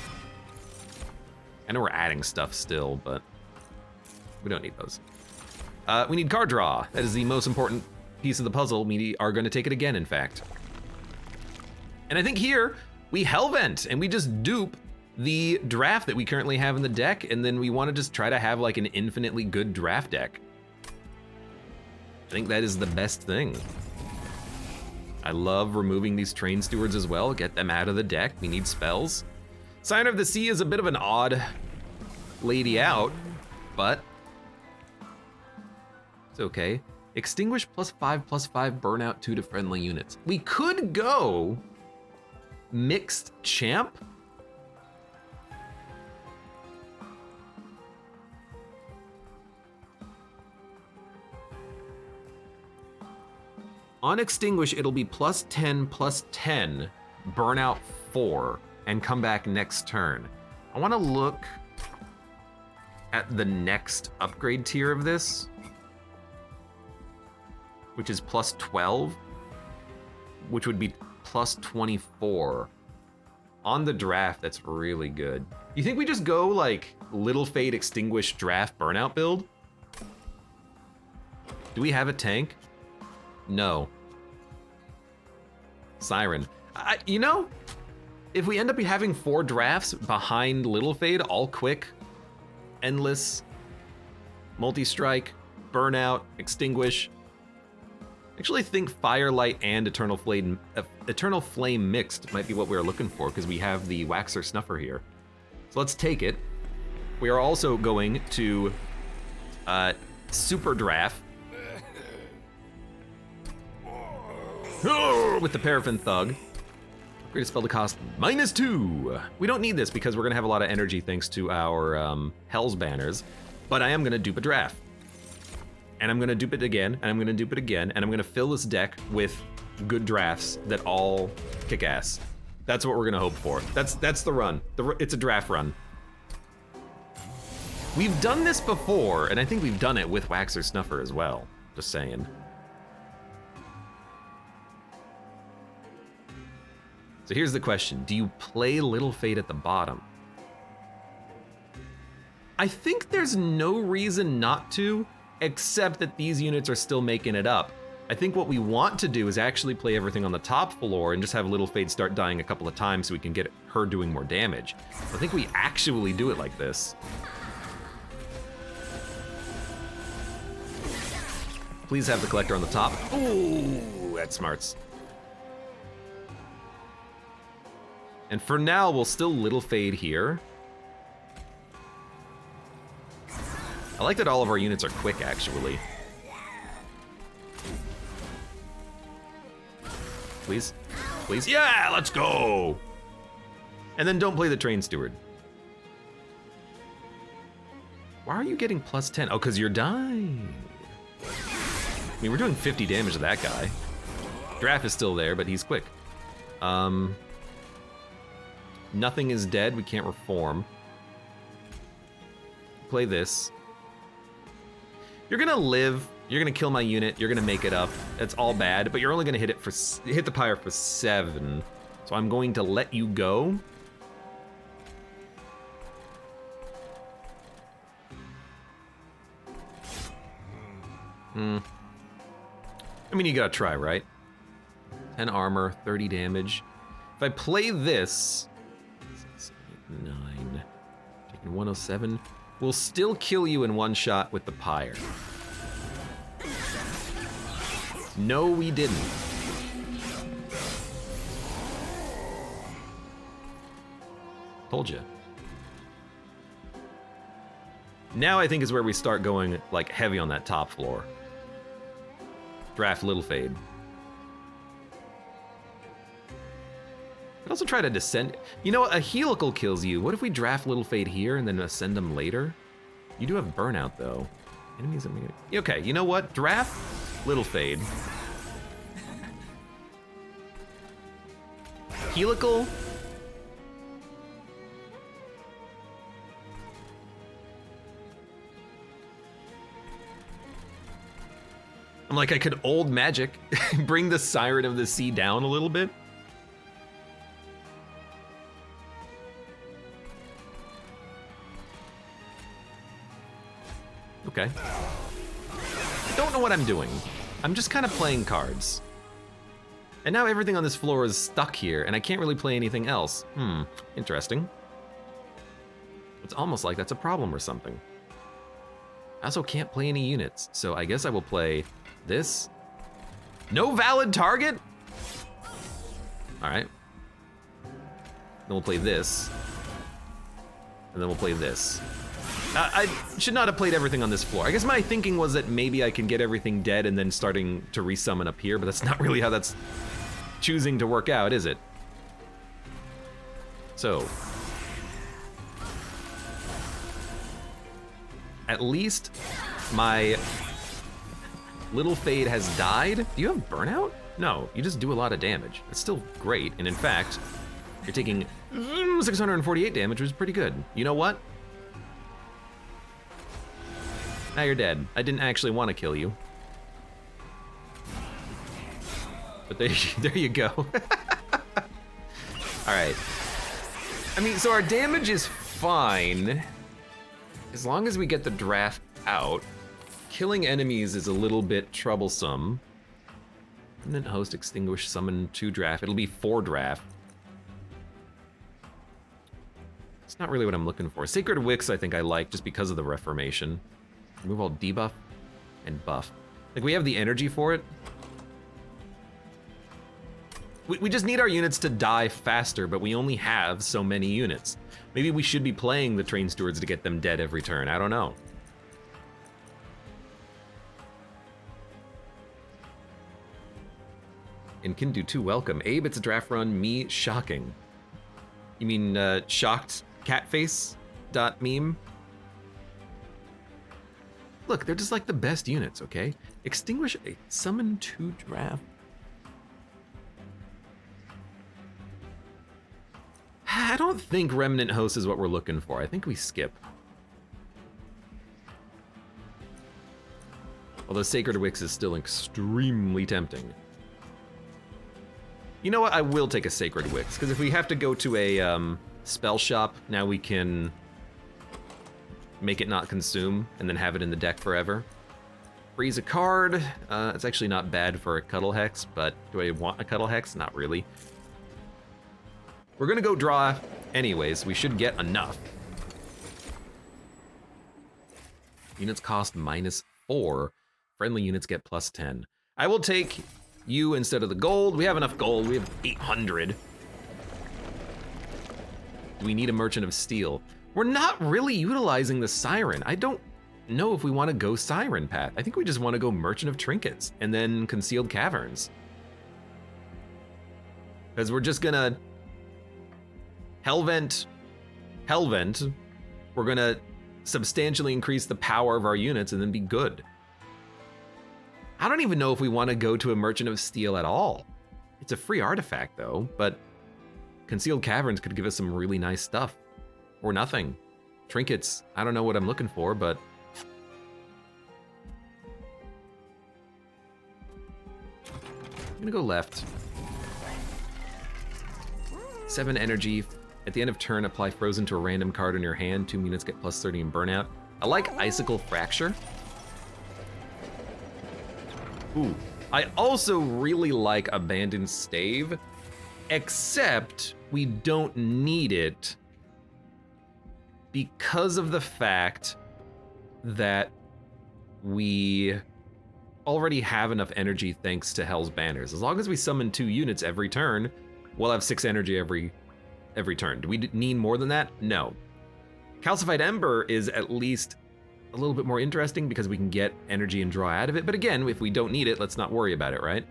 [SPEAKER 1] I know we're adding stuff still, but we don't need those. We need card draw. That is the most important piece of the puzzle. We are going to take it again, in fact. And I think here, we Hellvent, and we just dupe the draft that we currently have in the deck, and then we want to just try to have like an infinitely good draft deck. I think that is the best thing. I love removing these train stewards as well, get them out of the deck. We need spells. Sign of the Sea is a bit of an odd lady out, but it's okay. Extinguish +5/+5 burnout 2 to friendly units. We could go mixed champ. On Extinguish, it'll be +10/+10, burnout 4, and come back next turn. I want to look at the next upgrade tier of this, which is +12, which would be +24. On the draft, that's really good. You think we just go like Little Fate Extinguish draft burnout build? Do we have a tank? No. Siren. You know, if we end up having 4 drafts behind Little Fate, all quick, endless, multi-strike, burnout, extinguish, Actually think Firelight and Eternal Flame mixed might be what we're looking for, because we have the Waxer Snuffer here. So let's take it. We are also going to Super Draft with the Paraffin Thug. Upgrade a spell to cost -2. We don't need this because we're gonna have a lot of energy thanks to our Hell's Banners, but I am gonna dupe a draft. And I'm gonna dupe it again, and I'm gonna dupe it again, and I'm gonna fill this deck with good drafts that all kick ass. That's what we're gonna hope for. That's the run. It's a draft run. We've done this before, and I think we've done it with Waxer Snuffer as well. Just saying. So here's the question. Do you play Little Fade at the bottom? I think there's no reason not to, except that these units are still making it up. I think what we want to do is actually play everything on the top floor and just have Little Fade start dying a couple of times so we can get her doing more damage. I think we actually do it like this. Please have the collector on the top. Ooh, that smarts. And for now, we'll still Little Fade here. I like that all of our units are quick, actually. Please, please, yeah, let's go! And then don't play the Train Steward. Why are you getting +10? Oh, because you're dying. I mean, we're doing 50 damage to that guy. Draft is still there, but he's quick. Nothing is dead, we can't reform. Play this. You're gonna live, you're gonna kill my unit, you're gonna make it up. It's all bad, but you're only gonna hit the pyre for 7. So I'm going to let you go. I mean, you gotta try, right? 10 armor, 30 damage. If I play this, 6, 8, 9, taking 107, we'll still kill you in one shot with the pyre. No, we didn't. Told you. Now I think is where we start going like heavy on that top floor. Draft Little Fade. I'd also try to descend. You know, a helical kills you. What if we draft Little Fade here and then ascend them later? You do have burnout though. Enemies. Okay, you know what? Draft Little Fade. Helical. I'm like, I could old magic, bring the Siren of the Sea down a little bit. Okay. I don't know what I'm doing. I'm just kind of playing cards. And now everything on this floor is stuck here, and I can't really play anything else. Interesting. It's almost like that's a problem or something. I also can't play any units, so I guess I will play this. No valid target? All right. Then we'll play this. And then we'll play this. I should not have played everything on this floor. I guess my thinking was that maybe I can get everything dead and then starting to resummon up here, but that's not really how that's choosing to work out, is it? So. At least my Little Fade has died. Do you have burnout? No, you just do a lot of damage. It's still great, and in fact, you're taking 648 damage, which is pretty good. You know what? Now you're dead. I didn't actually want to kill you. But there you go. All right. I mean, so our damage is fine. As long as we get the draft out. Killing enemies is a little bit troublesome. Permanent host, extinguish, summon 2 draft. It'll be 4 draft. It's not really what I'm looking for. Sacred Wicks I think I like just because of the Reformation. Remove all debuff and buff. Like we have the energy for it. We just need our units to die faster, but we only have so many units. Maybe we should be playing the train stewards to get them dead every turn. I don't know. And can do too. Welcome. Abe, it's a draft run. Me, shocking. You mean shocked catface dot meme? Look, they're just like the best units, okay? Extinguish a summon 2 draft. I don't think Remnant Host is what we're looking for. I think we skip. Although Sacred Wix is still extremely tempting. You know what? I will take a Sacred Wix, because if we have to go to a spell shop, now we can make it not consume and then have it in the deck forever. Freeze a card. It's actually not bad for a Cuddle Hex, but do I want a Cuddle Hex? Not really. We're gonna go draw anyways. We should get enough. Units cost -4. Friendly units get +10. I will take you instead of the gold. We have enough gold. We have 800. Do we need a Merchant of Steel? We're not really utilizing the Siren. I don't know if we want to go Siren path. I think we just want to go Merchant of Trinkets and then Concealed Caverns. Because we're just gonna Hellvent. We're gonna substantially increase the power of our units and then be good. I don't even know if we want to go to a Merchant of Steel at all. It's a free artifact though, but Concealed Caverns could give us some really nice stuff. Or nothing. Trinkets, I don't know what I'm looking for, but I'm gonna go left. 7 energy. At the end of turn, apply Frozen to a random card in your hand. 2 units get +30 in burnout. I like Icicle Fracture. Ooh. I also really like Abandoned Stave, except we don't need it because of the fact that we already have enough energy thanks to Hell's Banners. As long as we summon 2 units every turn, we'll have 6 energy every turn. Do we need more than that? No. Calcified Ember is at least a little bit more interesting because we can get energy and draw out of it. But again, if we don't need it, let's not worry about it, right?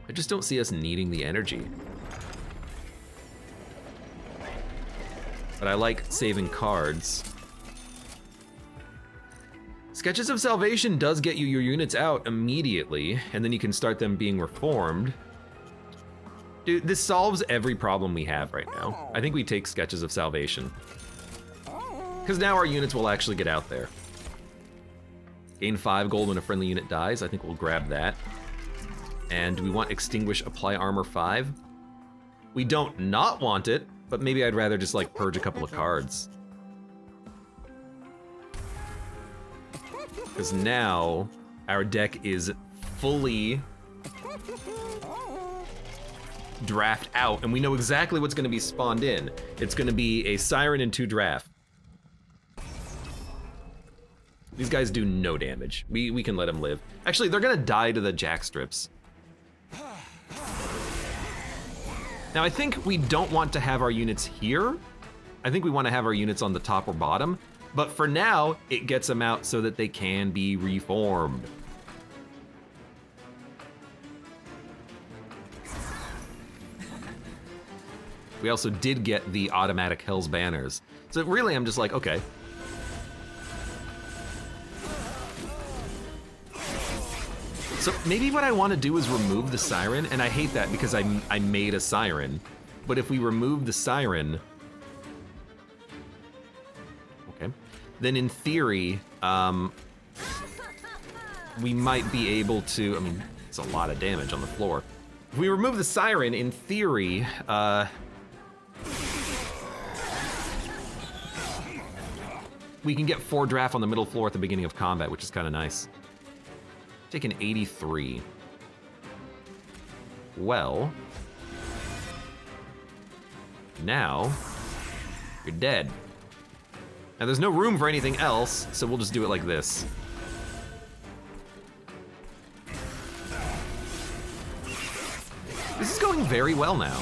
[SPEAKER 1] I just don't see us needing the energy. But I like saving cards. Sketches of Salvation does get you your units out immediately, and then you can start them being reformed. Dude, this solves every problem we have right now. I think we take Sketches of Salvation. Because now our units will actually get out there. Gain 5 gold when a friendly unit dies. I think we'll grab that. And do we want Extinguish, apply armor 5? We don't not want it, but maybe I'd rather just like purge a couple of cards. Because now our deck is fully draft out, and we know exactly what's going to be spawned in. It's going to be a Siren and 2 draft. These guys do no damage. We can let them live. Actually, they're going to die to the jack strips. Now, I think we don't want to have our units here. I think we want to have our units on the top or bottom. But for now, it gets them out so that they can be reformed. We also did get the automatic Hell's Banners. So really, I'm just like, okay. So maybe what I want to do is remove the Siren, and I hate that because I made a Siren. But if we remove the Siren, okay, then in theory, we might be able to, I mean, it's a lot of damage on the floor. If we remove the Siren, in theory, we can get 4 draft on the middle floor at the beginning of combat, which is kind of nice. Take an 83. Well, now you're dead. Now there's no room for anything else, so we'll just do it like this. very well now.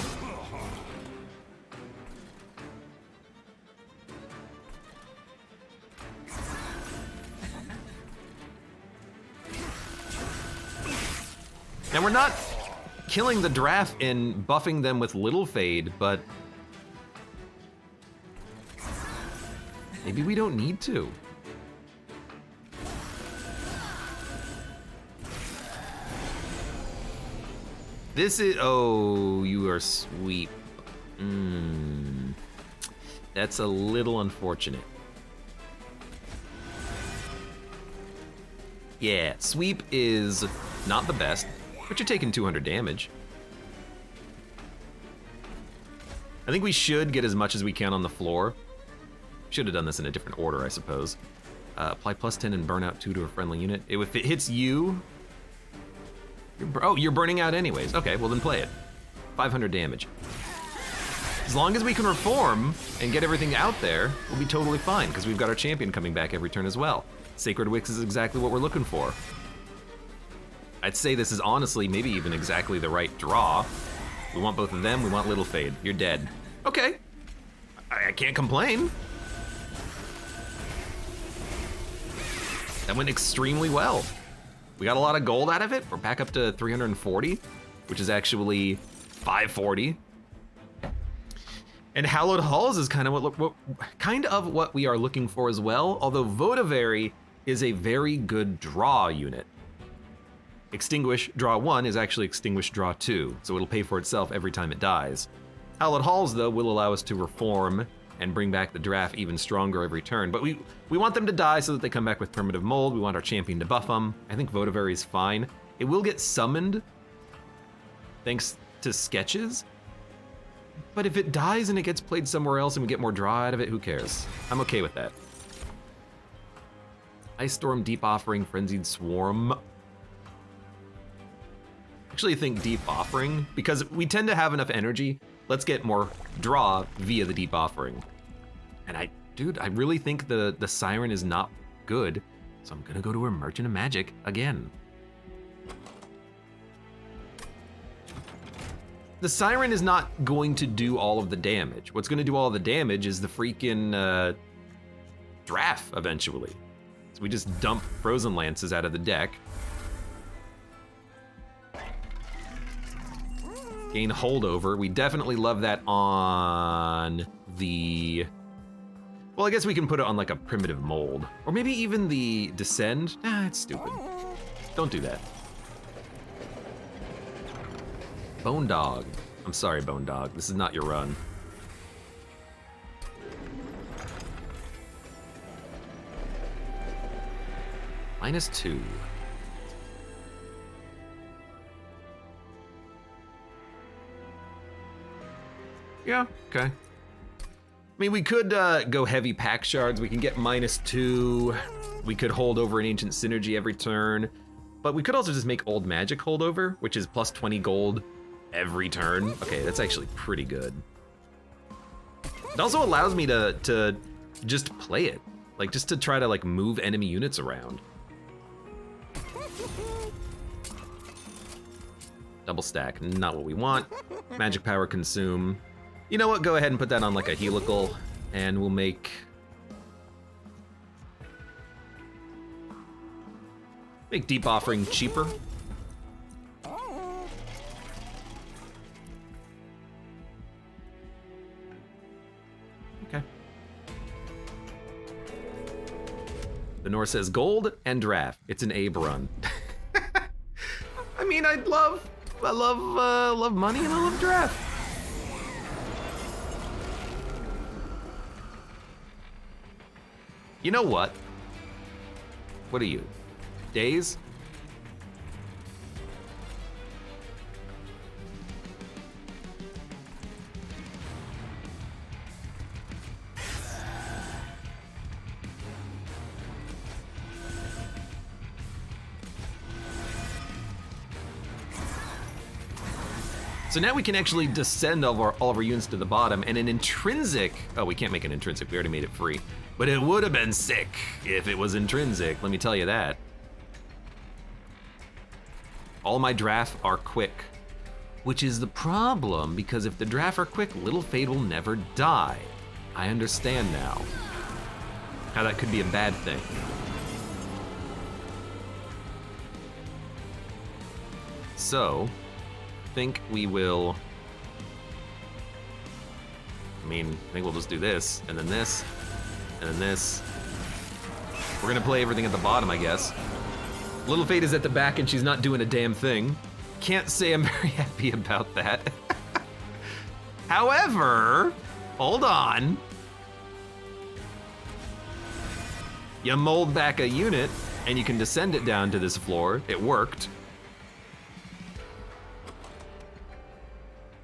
[SPEAKER 1] And we're not killing the draft and buffing them with Little Fade, but maybe we don't need to. This is, oh, you are sweep. That's a little unfortunate. Yeah, sweep is not the best, but you're taking 200 damage. I think we should get as much as we can on the floor. Should have done this in a different order, I suppose. Apply +10 and burn out 2 to a friendly unit. If it hits you, you're burning out anyways. Okay, well then play it. 500 damage. As long as we can reform and get everything out there, we'll be totally fine, because we've got our champion coming back every turn as well. Sacred Wicks is exactly what we're looking for. I'd say this is honestly maybe even exactly the right draw. We want both of them, we want Little Fade. You're dead. Okay, I can't complain. That went extremely well. We got a lot of gold out of it. We're back up to 340, which is actually 540. And Hallowed Halls is kind of what we are looking for as well, although Vodavary is a very good draw unit. Extinguish Draw 1 is actually Extinguish Draw 2, so it'll pay for itself every time it dies. Hallowed Halls, though, will allow us to reform and bring back the draft even stronger every turn. But we want them to die so that they come back with Primitive Mold. We want our champion to buff them. I think Vodavary is fine. It will get summoned thanks to sketches, but if it dies and it gets played somewhere else and we get more draw out of it, who cares? I'm okay with that. Ice Storm, Deep Offering, Frenzied Swarm. Actually think Deep Offering, because we tend to have enough energy. Let's get more draw via the Deep Offering. And I really think the Siren is not good, so I'm gonna go to a Merchant of Magic again. The Siren is not going to do all of the damage. What's gonna do all the damage is the freaking draft eventually. So we just dump Frozen Lances out of the deck. Gain holdover. We definitely love that on the... Well, I guess we can put it on like a Primitive Mold. Or maybe even the Descend. Nah, it's stupid. Don't do that. Bone Dog. I'm sorry, Bone Dog. This is not your run. -2. Yeah, okay. I mean, we could go heavy pack shards. We can get -2. We could hold over an Ancient Synergy every turn. But we could also just make Old Magic holdover, which is +20 gold every turn. Okay, that's actually pretty good. It also allows me to just play it. Like, just to try to like move enemy units around. Double stack, not what we want. Magic Power Consume. You know what, go ahead and put that on like a helical, and we'll make Deep Offering cheaper. Okay. The North says gold and draft. It's an Abe run. I mean, I love money and I love draft. You know what? What are you? Days? So now we can actually descend all of our units to the bottom, and an intrinsic, oh, we can't make an intrinsic, we already made it free. But it would have been sick if it was intrinsic, let me tell you that. All my drafts are quick. Which is the problem, because if the draft are quick, Little Fade will never die. I understand now how that could be a bad thing. So, I think we will... I think we'll just do this, and then this, and then this. We're gonna play everything at the bottom, I guess. Little Fade is at the back and she's not doing a damn thing. Can't say I'm very happy about that. However, hold on. You mold back a unit and you can descend it down to this floor. It worked.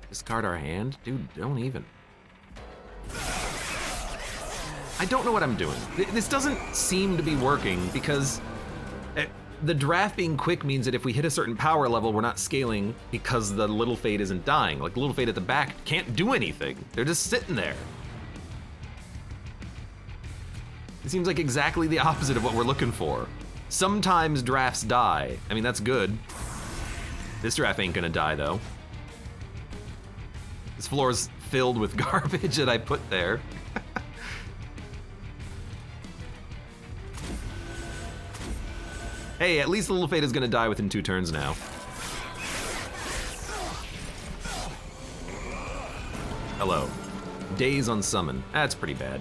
[SPEAKER 1] Discard our hand? Dude, don't even. I don't know what I'm doing. This doesn't seem to be working because the draft being quick means that if we hit a certain power level, we're not scaling because the Little Fade isn't dying. Like, Little Fade at the back can't do anything. They're just sitting there. It seems like exactly the opposite of what we're looking for. Sometimes drafts die. I mean, that's good. This draft ain't gonna die, though. This floor is filled with garbage that I put there. Hey, at least Little Fade is gonna die within 2 turns now. Hello. Days on summon. That's pretty bad.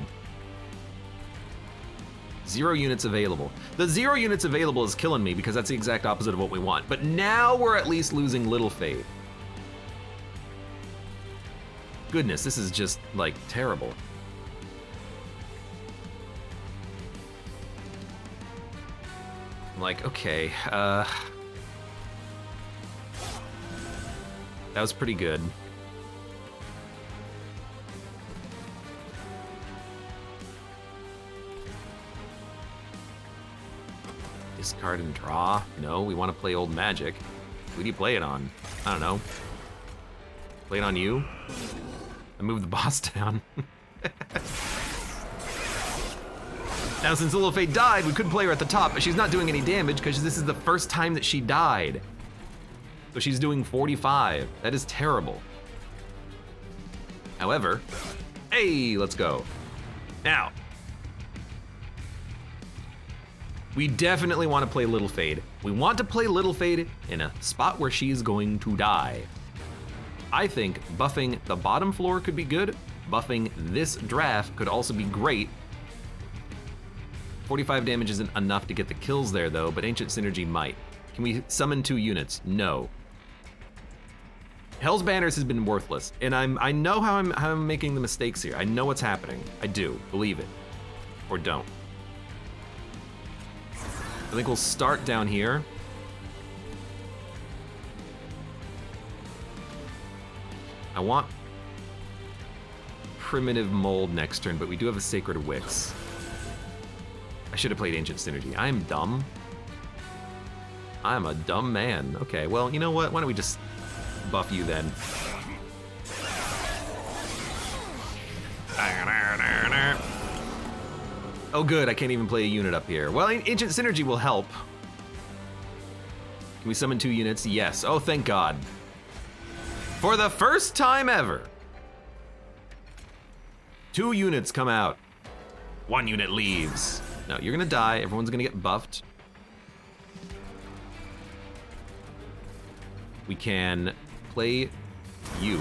[SPEAKER 1] 0 units available. The 0 units available is killing me because that's the exact opposite of what we want. But now we're at least losing Little Fade. Goodness, this is just, like, terrible. I'm like, okay, that was pretty good. Discard and draw? No, we want to play old Magic. Who do you play it on? I don't know. Play it on you? I moved the boss down. Now, since Little Fade died, we could play her at the top, but she's not doing any damage because this is the first time that she died. So she's doing 45. That is terrible. However, hey, let's go. Now, we definitely want to play Little Fade. We want to play Little Fade in a spot where she's going to die. I think buffing the bottom floor could be good. Buffing this draft could also be great. 45 damage isn't enough to get the kills there though, but Ancient Synergy might. Can we summon 2 units? No. Hell's Banners has been worthless, and I know how I'm making the mistakes here. I know what's happening. I do, believe it. Or don't. I think we'll start down here. I want Primitive Mold next turn, but we do have a Sacred Wicks. I should have played Ancient Synergy. I am dumb. I'm a dumb man. Okay, well, you know what? Why don't we just buff you then? Oh good, I can't even play a unit up here. Well, Ancient Synergy will help. Can we summon 2 units? Yes. Oh, thank God. For the first time ever, 2 units come out. 1 unit leaves. No, you're gonna die. Everyone's gonna get buffed. We can play you.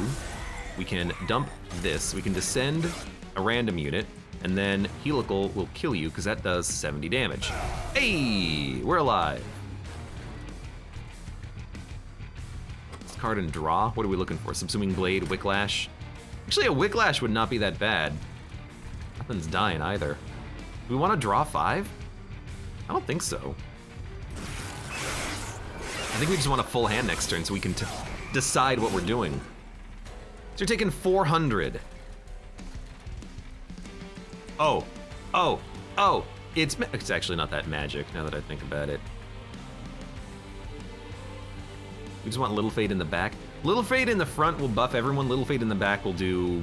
[SPEAKER 1] We can dump this. We can descend a random unit, and then Helical will kill you because that does 70 damage. Hey, we're alive. Discard and draw. What are we looking for? Subsuming Blade, Wicklash. Actually, a Wicklash would not be that bad. Nothing's dying either. Do we want to draw 5? I don't think so. I think we just want a full hand next turn so we can decide what we're doing. So you're taking 400. Oh, it's actually not that magic now that I think about it. We just want Little Fade in the back. Little Fade in the front will buff everyone. Little Fade in the back will do,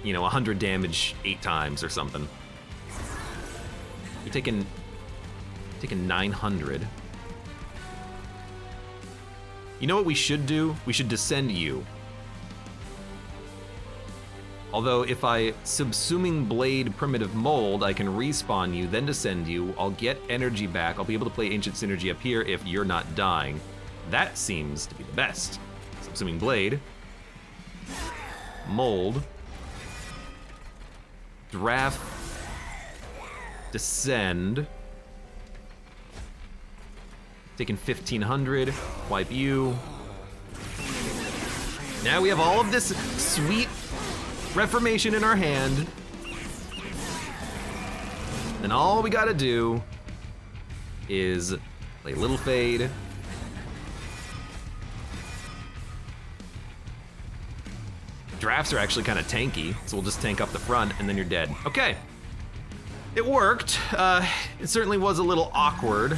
[SPEAKER 1] you know, 100 damage 8 times or something. You're taking 900. You know what we should do? We should descend you. Although if I subsuming blade primitive mold, I can respawn you, then descend you. I'll get energy back. I'll be able to play ancient synergy up here if you're not dying. That seems to be the best. Subsuming blade. Mold. Draft. Descend. Taking 1500. Wipe you. Now we have all of this sweet Reformation in our hand. And all we gotta do is play Little Fade. Drafts are actually kind of tanky, so we'll just tank up the front and then you're dead. Okay, it worked. It certainly was a little awkward.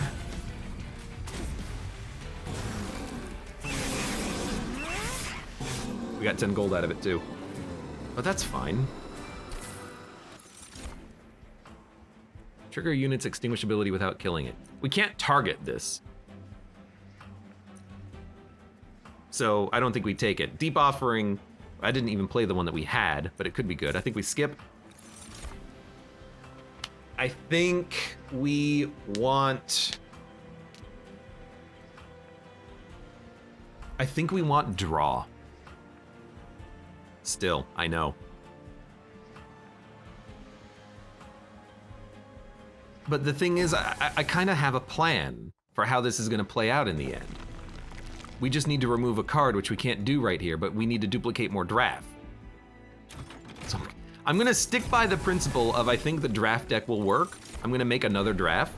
[SPEAKER 1] We got 10 gold out of it too. But that's fine. Trigger unit's extinguishability without killing it. We can't target this. So I don't think we take it. Deep Offering, I didn't even play the one that we had, but it could be good. I think we skip. I think we want draw. Still, I know. But the thing is, I kind of have a plan for how this is gonna play out in the end. We just need to remove a card, which we can't do right here, but we need to duplicate more draft. So I'm gonna stick by the principle of I think the draft deck will work. I'm gonna make another draft.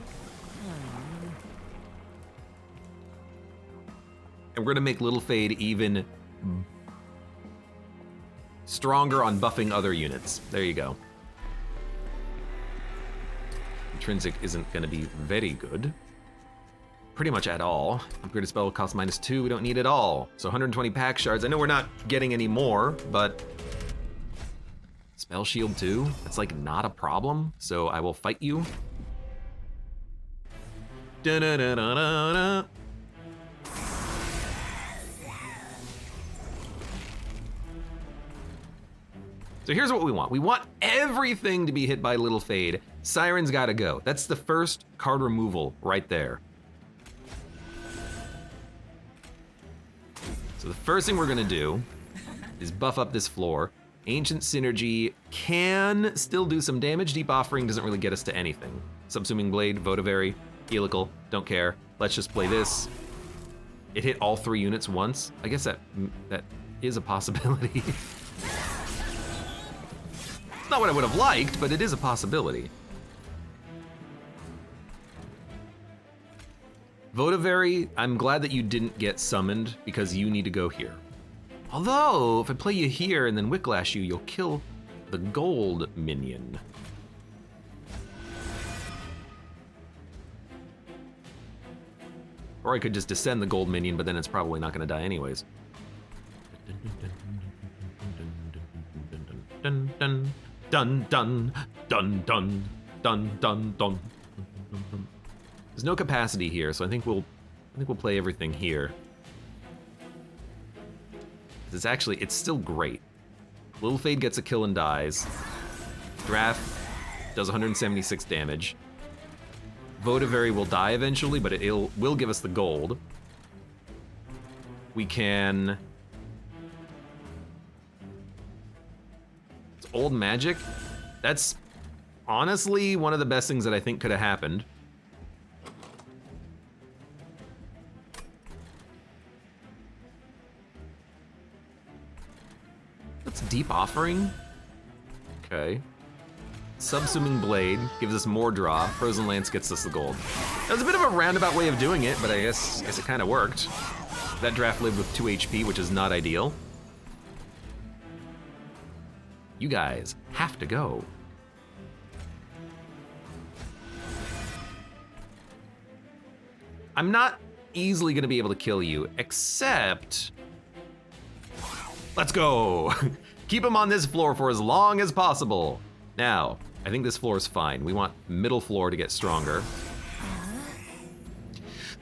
[SPEAKER 1] And we're gonna make Little Fade even stronger on buffing other units. There you go. Intrinsic isn't gonna be very good. Pretty much at all. Upgraded spell cost -2, we don't need it all. So 120 pack shards. I know we're not getting any more, but spell shield too, that's like not a problem. So I will fight you. Da-da-da-da-da-da. So here's what we want. We want everything to be hit by Little Fade. Siren's gotta go. That's the first card removal right there. So the first thing we're gonna do is buff up this floor. Ancient Synergy can still do some damage. Deep Offering doesn't really get us to anything. Subsuming Blade, Votivary, Helical, don't care. Let's just play this. It hit all 3 units once. I guess that is a possibility. Not what I would have liked, but it is a possibility. Votivary, I'm glad that you didn't get summoned because you need to go here. Although, if I play you here and then Wicklash you, you'll kill the gold minion. Or I could just descend the gold minion, but then it's probably not gonna die anyways. Dun dun dun dun dun dun dun dun dun. There's no capacity here, so I think we'll play everything here. It's still great. Little Fade gets a kill and dies. Draft does 176 damage. Votivary will die eventually, but it will give us the gold. We can... It's old magic. That's honestly one of the best things that I think could have happened. That's Deep Offering. Okay. Subsuming Blade gives us more draw. Frozen Lance gets us the gold. That was a bit of a roundabout way of doing it, but I guess it kind of worked. That draft lived with 2 HP, which is not ideal. You guys have to go. I'm not easily gonna be able to kill you, except... Let's go! Keep him on this floor for as long as possible. Now, I think this floor is fine. We want middle floor to get stronger.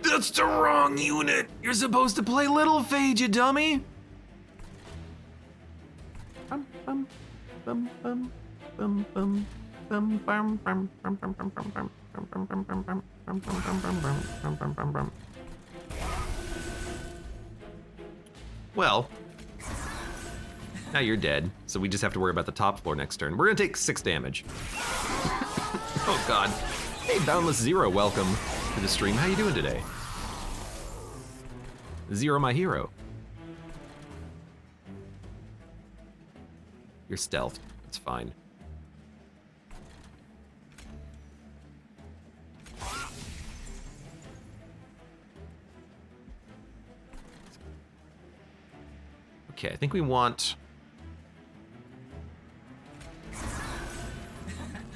[SPEAKER 1] That's the wrong unit! You're supposed to play Little Fade, you dummy! Well, now you're dead, so we just have to worry about the top floor next turn. We're gonna take 6 damage. Oh god. Hey, Boundless Zero, welcome to the stream. How you doing today? Zero, my hero. You're stealthed, it's fine. Okay, I think we want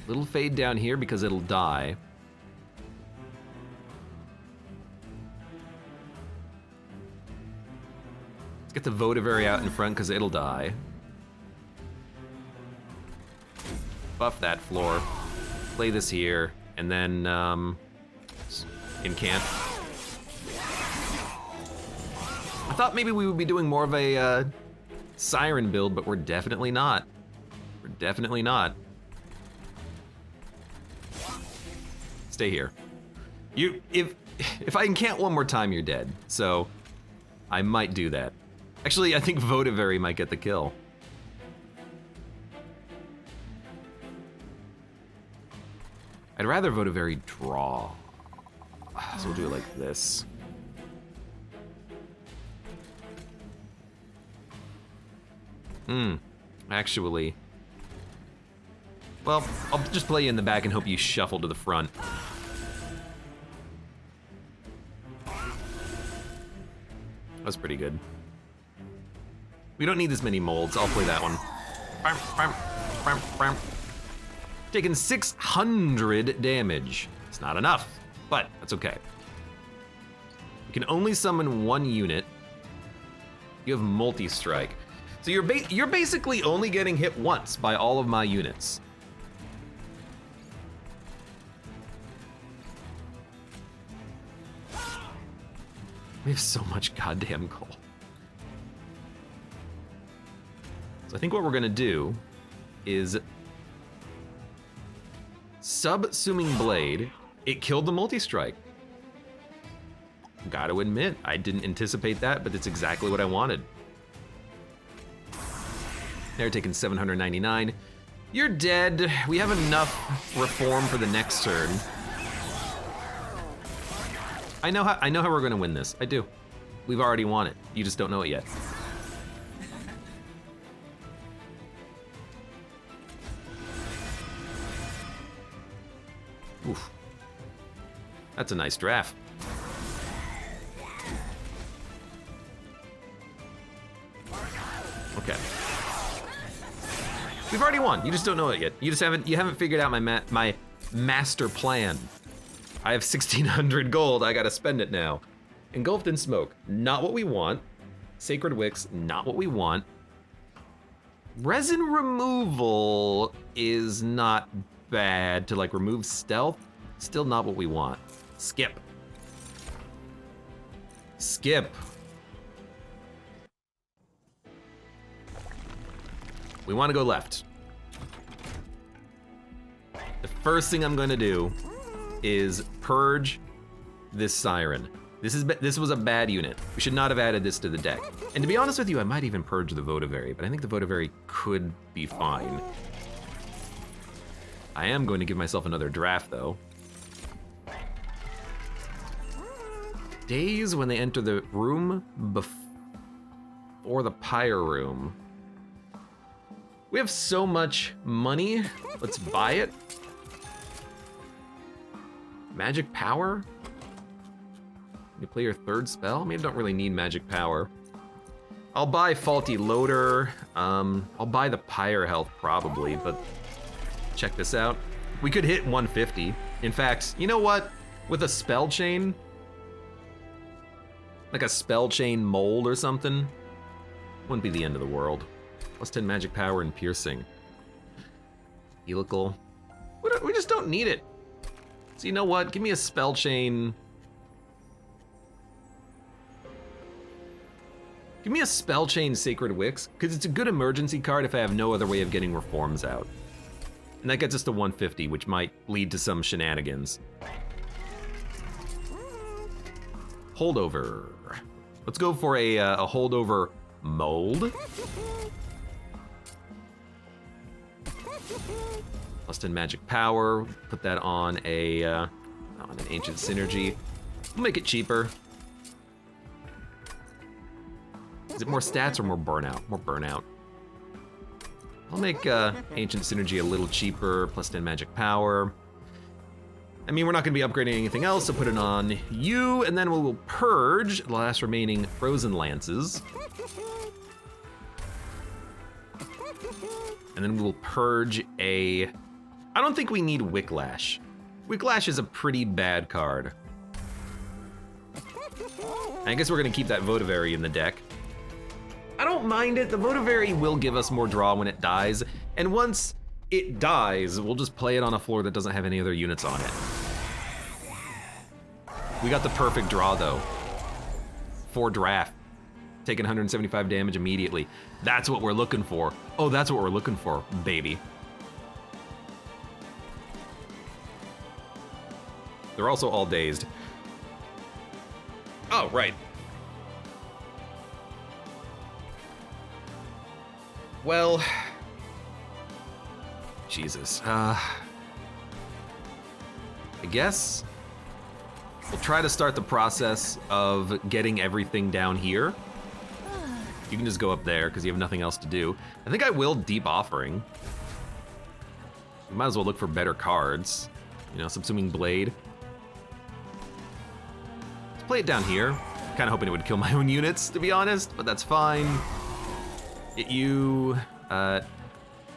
[SPEAKER 1] Little Fade down here because it'll die. Let's get the Votavary out in front because it'll die. Buff that floor. Play this here, and then incant. I thought maybe we would be doing more of a Siren build, but we're definitely not. We're definitely not. Stay here. If I incant one more time, you're dead. So I might do that. Actually, I think Votavary might get the kill. I'd rather Votavary draw. So we'll do it like this. Actually. Well, I'll just play you in the back and hope you shuffle to the front. That was pretty good. We don't need this many molds. I'll play that one. Taking 600 damage. It's not enough, but that's okay. You can only summon 1 unit. You have multi-strike. So you're basically only getting hit once by all of my units. We have so much goddamn gold. So I think what we're gonna do is Subsuming Blade. It killed the multi-strike. Gotta admit, I didn't anticipate that, but it's exactly what I wanted. They're taking 799. You're dead. We have enough reform for the next turn. I know how we're gonna win this. I do. We've already won it. You just don't know it yet. Oof. That's a nice draft. Okay. We've already won. You just don't know it yet. You haven't figured out my master plan. I have 1,600 gold. I gotta spend it now. Engulfed in Smoke, not what we want. Sacred Wicks, not what we want. Resin removal is not bad to like remove stealth. Still not what we want. Skip. Skip. We want to go left. The first thing I'm going to do is purge this Siren. This was a bad unit. We should not have added this to the deck. And to be honest with you, I might even purge the Votavary, but I think the Votavary could be fine. I am going to give myself another draft though. Days when they enter the room before the Pyre room. We have so much money. Let's buy it. Magic power? You play your 3rd spell? I mean, I don't really need magic power. I'll buy Faulty Loader. I'll buy the Pyre health probably, but check this out. We could hit 150. In fact, you know what? With a spell chain, like a spell chain mold or something, wouldn't be the end of the world. Plus 10 magic power and piercing. Helical. We just don't need it. So you know what? Give me a spell chain Give me a Spell Chain Sacred Wicks, because it's a good emergency card if I have no other way of getting reforms out. And that gets us to 150, which might lead to some shenanigans. Holdover. Let's go for a holdover mold. Plus 10 magic power. Put that on an ancient synergy. We'll make it cheaper. Is it more stats or more burnout? More burnout. I'll make ancient synergy a little cheaper. Plus 10 magic power. I mean, we're not going to be upgrading anything else, so put it on you, and then we will purge the last remaining frozen lances. And then we will purge a... I don't think we need Wicklash. Wicklash is a pretty bad card. I guess we're going to keep that Votavary in the deck. I don't mind it. The Votavary will give us more draw when it dies, and once it dies, we'll just play it on a floor that doesn't have any other units on it. We got the perfect draw though. 4 draft, taking 175 damage immediately. That's what we're looking for. Oh, that's what we're looking for, baby. They're also all dazed. Oh, right. Well, Jesus. I guess we'll try to start the process of getting everything down here. You can just go up there because you have nothing else to do. I think I will Deep Offering. We might as well look for better cards. You know, Subsuming Blade. Let's play it down here. Kind of hoping it would kill my own units, to be honest, but that's fine. You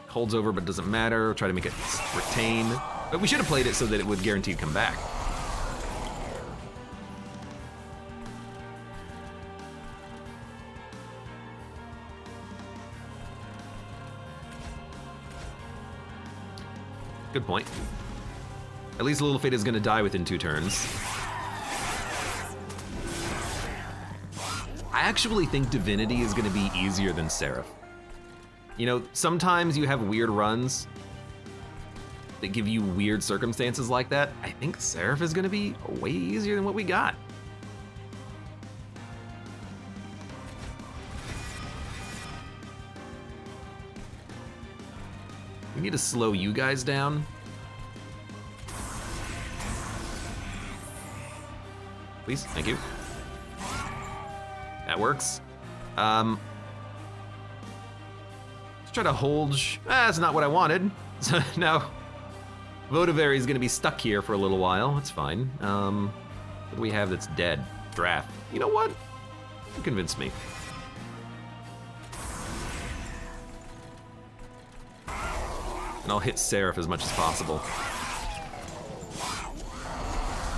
[SPEAKER 1] holds over but doesn't matter. Try to make it retain. But we should have played it so that it would guaranteed come back. Good point. At least Little Fate is gonna die within 2 turns. I actually think Divinity is gonna be easier than Seraph. You know, sometimes you have weird runs that give you weird circumstances like that. I think Seraph is gonna be way easier than what we got. We need to slow you guys down. Please, thank you. That works. Let's try to hold. That's not what I wanted. So now, Votavary is gonna be stuck here for a little while. That's fine. What do we have that's dead? Draft. You know what? You convinced me. And I'll hit Seraph as much as possible.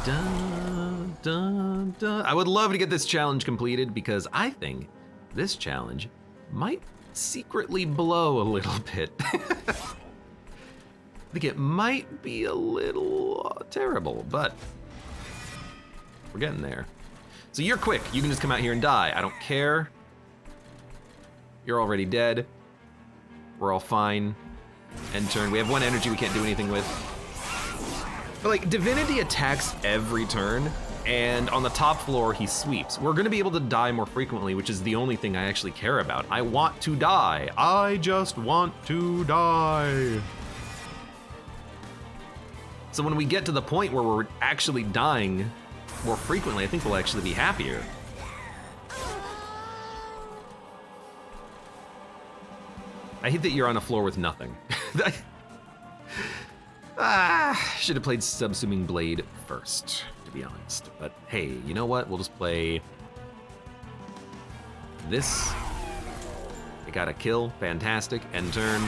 [SPEAKER 1] Dun, dun, dun. I would love to get this challenge completed because I think this challenge might secretly blow a little bit. I think it might be a little terrible, but we're getting there. So you're quick. You can just come out here and die. I don't care. You're already dead. We're all fine. End turn. We have 1 energy we can't do anything with. But like, Divinity attacks every turn, and on the top floor, he sweeps. We're gonna be able to die more frequently, which is the only thing I actually care about. I want to die. I just want to die. So when we get to the point where we're actually dying more frequently, I think we'll actually be happier. I hate that you're on a floor with nothing. Should have played Subsuming Blade first, to be honest. But hey, you know what? We'll just play this. They got a kill, fantastic, end turn.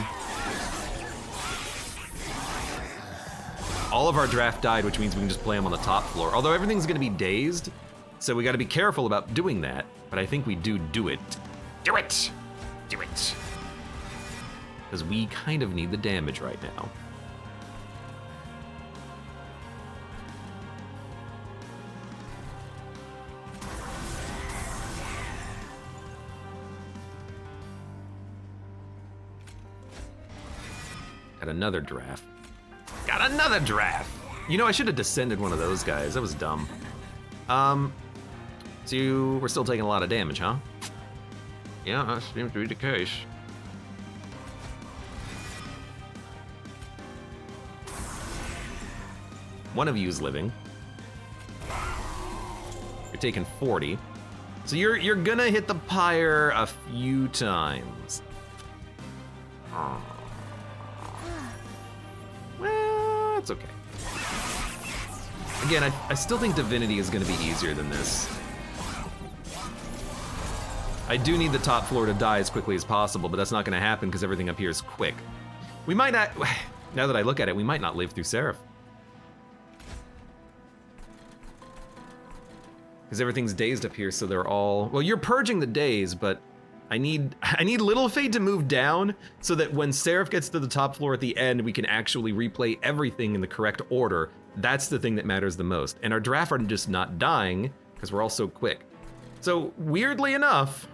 [SPEAKER 1] All of our draft died, which means we can just play them on the top floor. Although everything's gonna be dazed, so we gotta be careful about doing that. But I think we do it. Do it! Do it! Because we kind of need the damage right now. another draft. Got another draft! You know, I should have descended one of those guys. That was dumb. So we're still taking a lot of damage, huh? Yeah, that seems to be the case. One of you's living. You're taking 40. So you're gonna hit the pyre a few times. Well, it's okay. Again, I still think Divinity is gonna be easier than this. I do need the top floor to die as quickly as possible, but that's not gonna happen because everything up here is quick. We might not, now that I look at it, we might not live through Seraph. Because everything's dazed up here, so they're all, well, you're purging the daze, but I need Little Fade to move down so that when Seraph gets to the top floor at the end, we can actually replay everything in the correct order. That's the thing that matters the most. And our draft are just not dying because we're all so quick. So weirdly enough,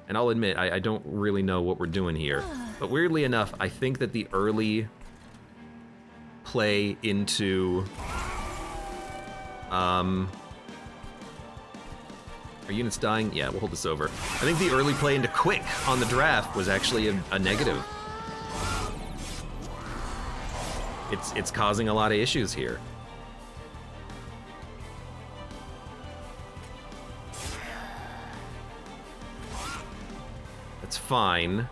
[SPEAKER 1] and I'll admit, I don't really know what we're doing here, but weirdly enough, I think that the early play into, are units dying? Yeah, we'll hold this over. I think the early play into quick on the draft was actually a negative. It's causing a lot of issues here. That's fine.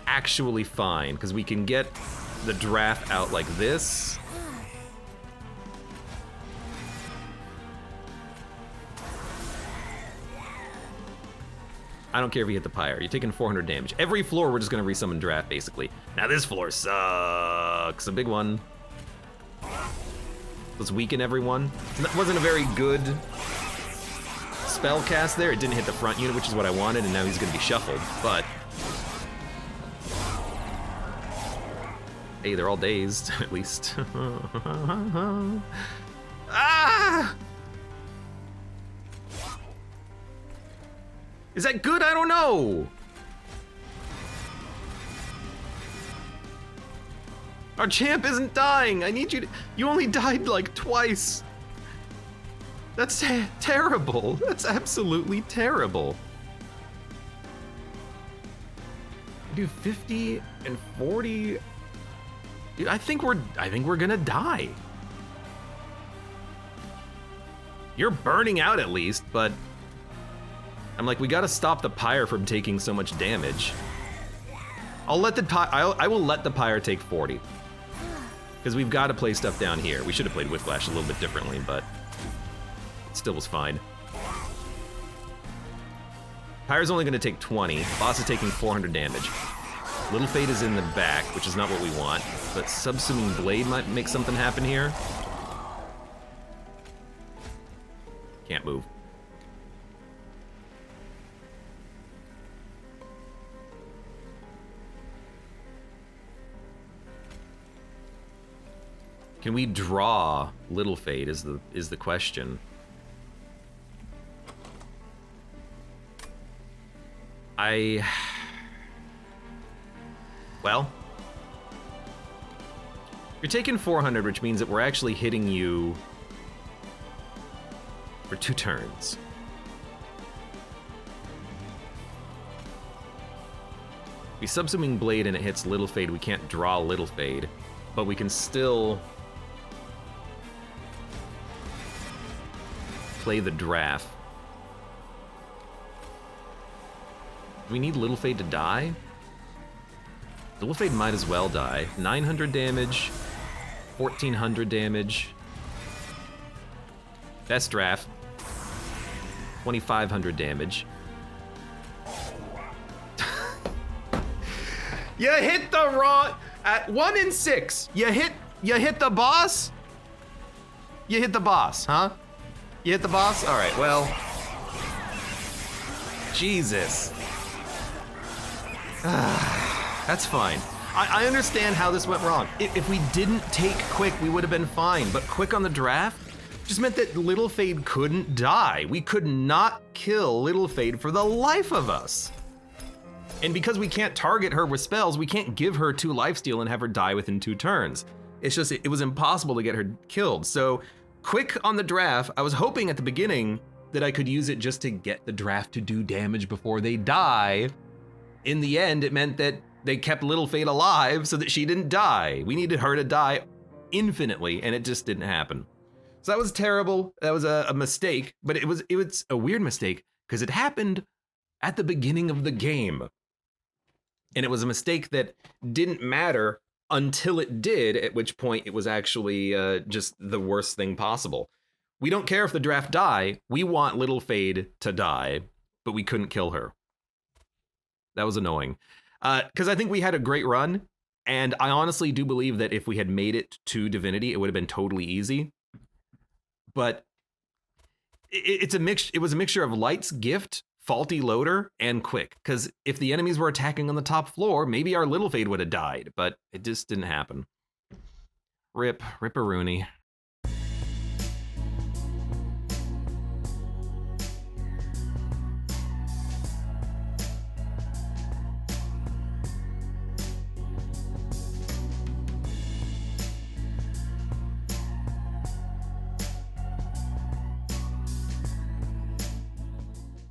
[SPEAKER 1] Actually fine, because we can get the draft out like this. I don't care if you hit the pyre. You're taking 400 damage. Every floor, we're just gonna resummon draft, basically. Now this floor sucks. A big one. Let's weaken everyone. That wasn't a very good spell cast there. It didn't hit the front unit, which is what I wanted, and now he's gonna be shuffled, but hey, they're all dazed, at least. Ah! Is that good? I don't know. Our champ isn't dying. I need you to, you only died like twice. That's terrible. That's absolutely terrible. Do 50 and 40. Dude, I think we're gonna die. You're burning out at least, but I'm like, we gotta stop the pyre from taking so much damage. I will let the pyre take 40. Because we've got to play stuff down here. We should have played Whiplash a little bit differently, but it still was fine. Pyre's only gonna take 20. Boss is taking 400 damage. Little Fate is in the back, which is not what we want, but Subsuming Blade might make something happen here. Can't move. Can we draw Little Fate is the question. Well, you're taking 400, which means that we're actually hitting you for 2 turns. We Subsuming Blade and it hits Little Fade. We can't draw Little Fade, but we can still play the draft. Do we need Little Fade to die? Little Fade might as well die. 900 damage, 1400 damage. Best draft, 2500 damage. You hit the wrong, at 1 in 6, you hit the boss? You hit the boss, huh? You hit the boss? All right, well, Jesus. That's fine. I understand how this went wrong. If we didn't take quick, we would have been fine, but quick on the draft? just meant that Little Fade couldn't die. We could not kill Little Fade for the life of us. And because we can't target her with spells, we can't give her 2 lifesteal and have her die within 2 turns. It's just, it was impossible to get her killed. So quick on the draft, I was hoping at the beginning that I could use it just to get the draft to do damage before they die. In the end, it meant that they kept Little Fade alive so that she didn't die. We needed her to die infinitely, and it just didn't happen. So that was terrible. That was a mistake, but it was a weird mistake because it happened at the beginning of the game. And it was a mistake that didn't matter until it did, at which point it was actually just the worst thing possible. We don't care if the draft die. We want Little Fade to die, but we couldn't kill her. That was annoying. Because I think we had a great run, and I honestly do believe that if we had made it to Divinity, it would have been totally easy. But it was a mixture of Light's Gift, faulty loader, and quick. Because if the enemies were attacking on the top floor, maybe our Little Fade would have died, but it just didn't happen. Rip-a-rooney.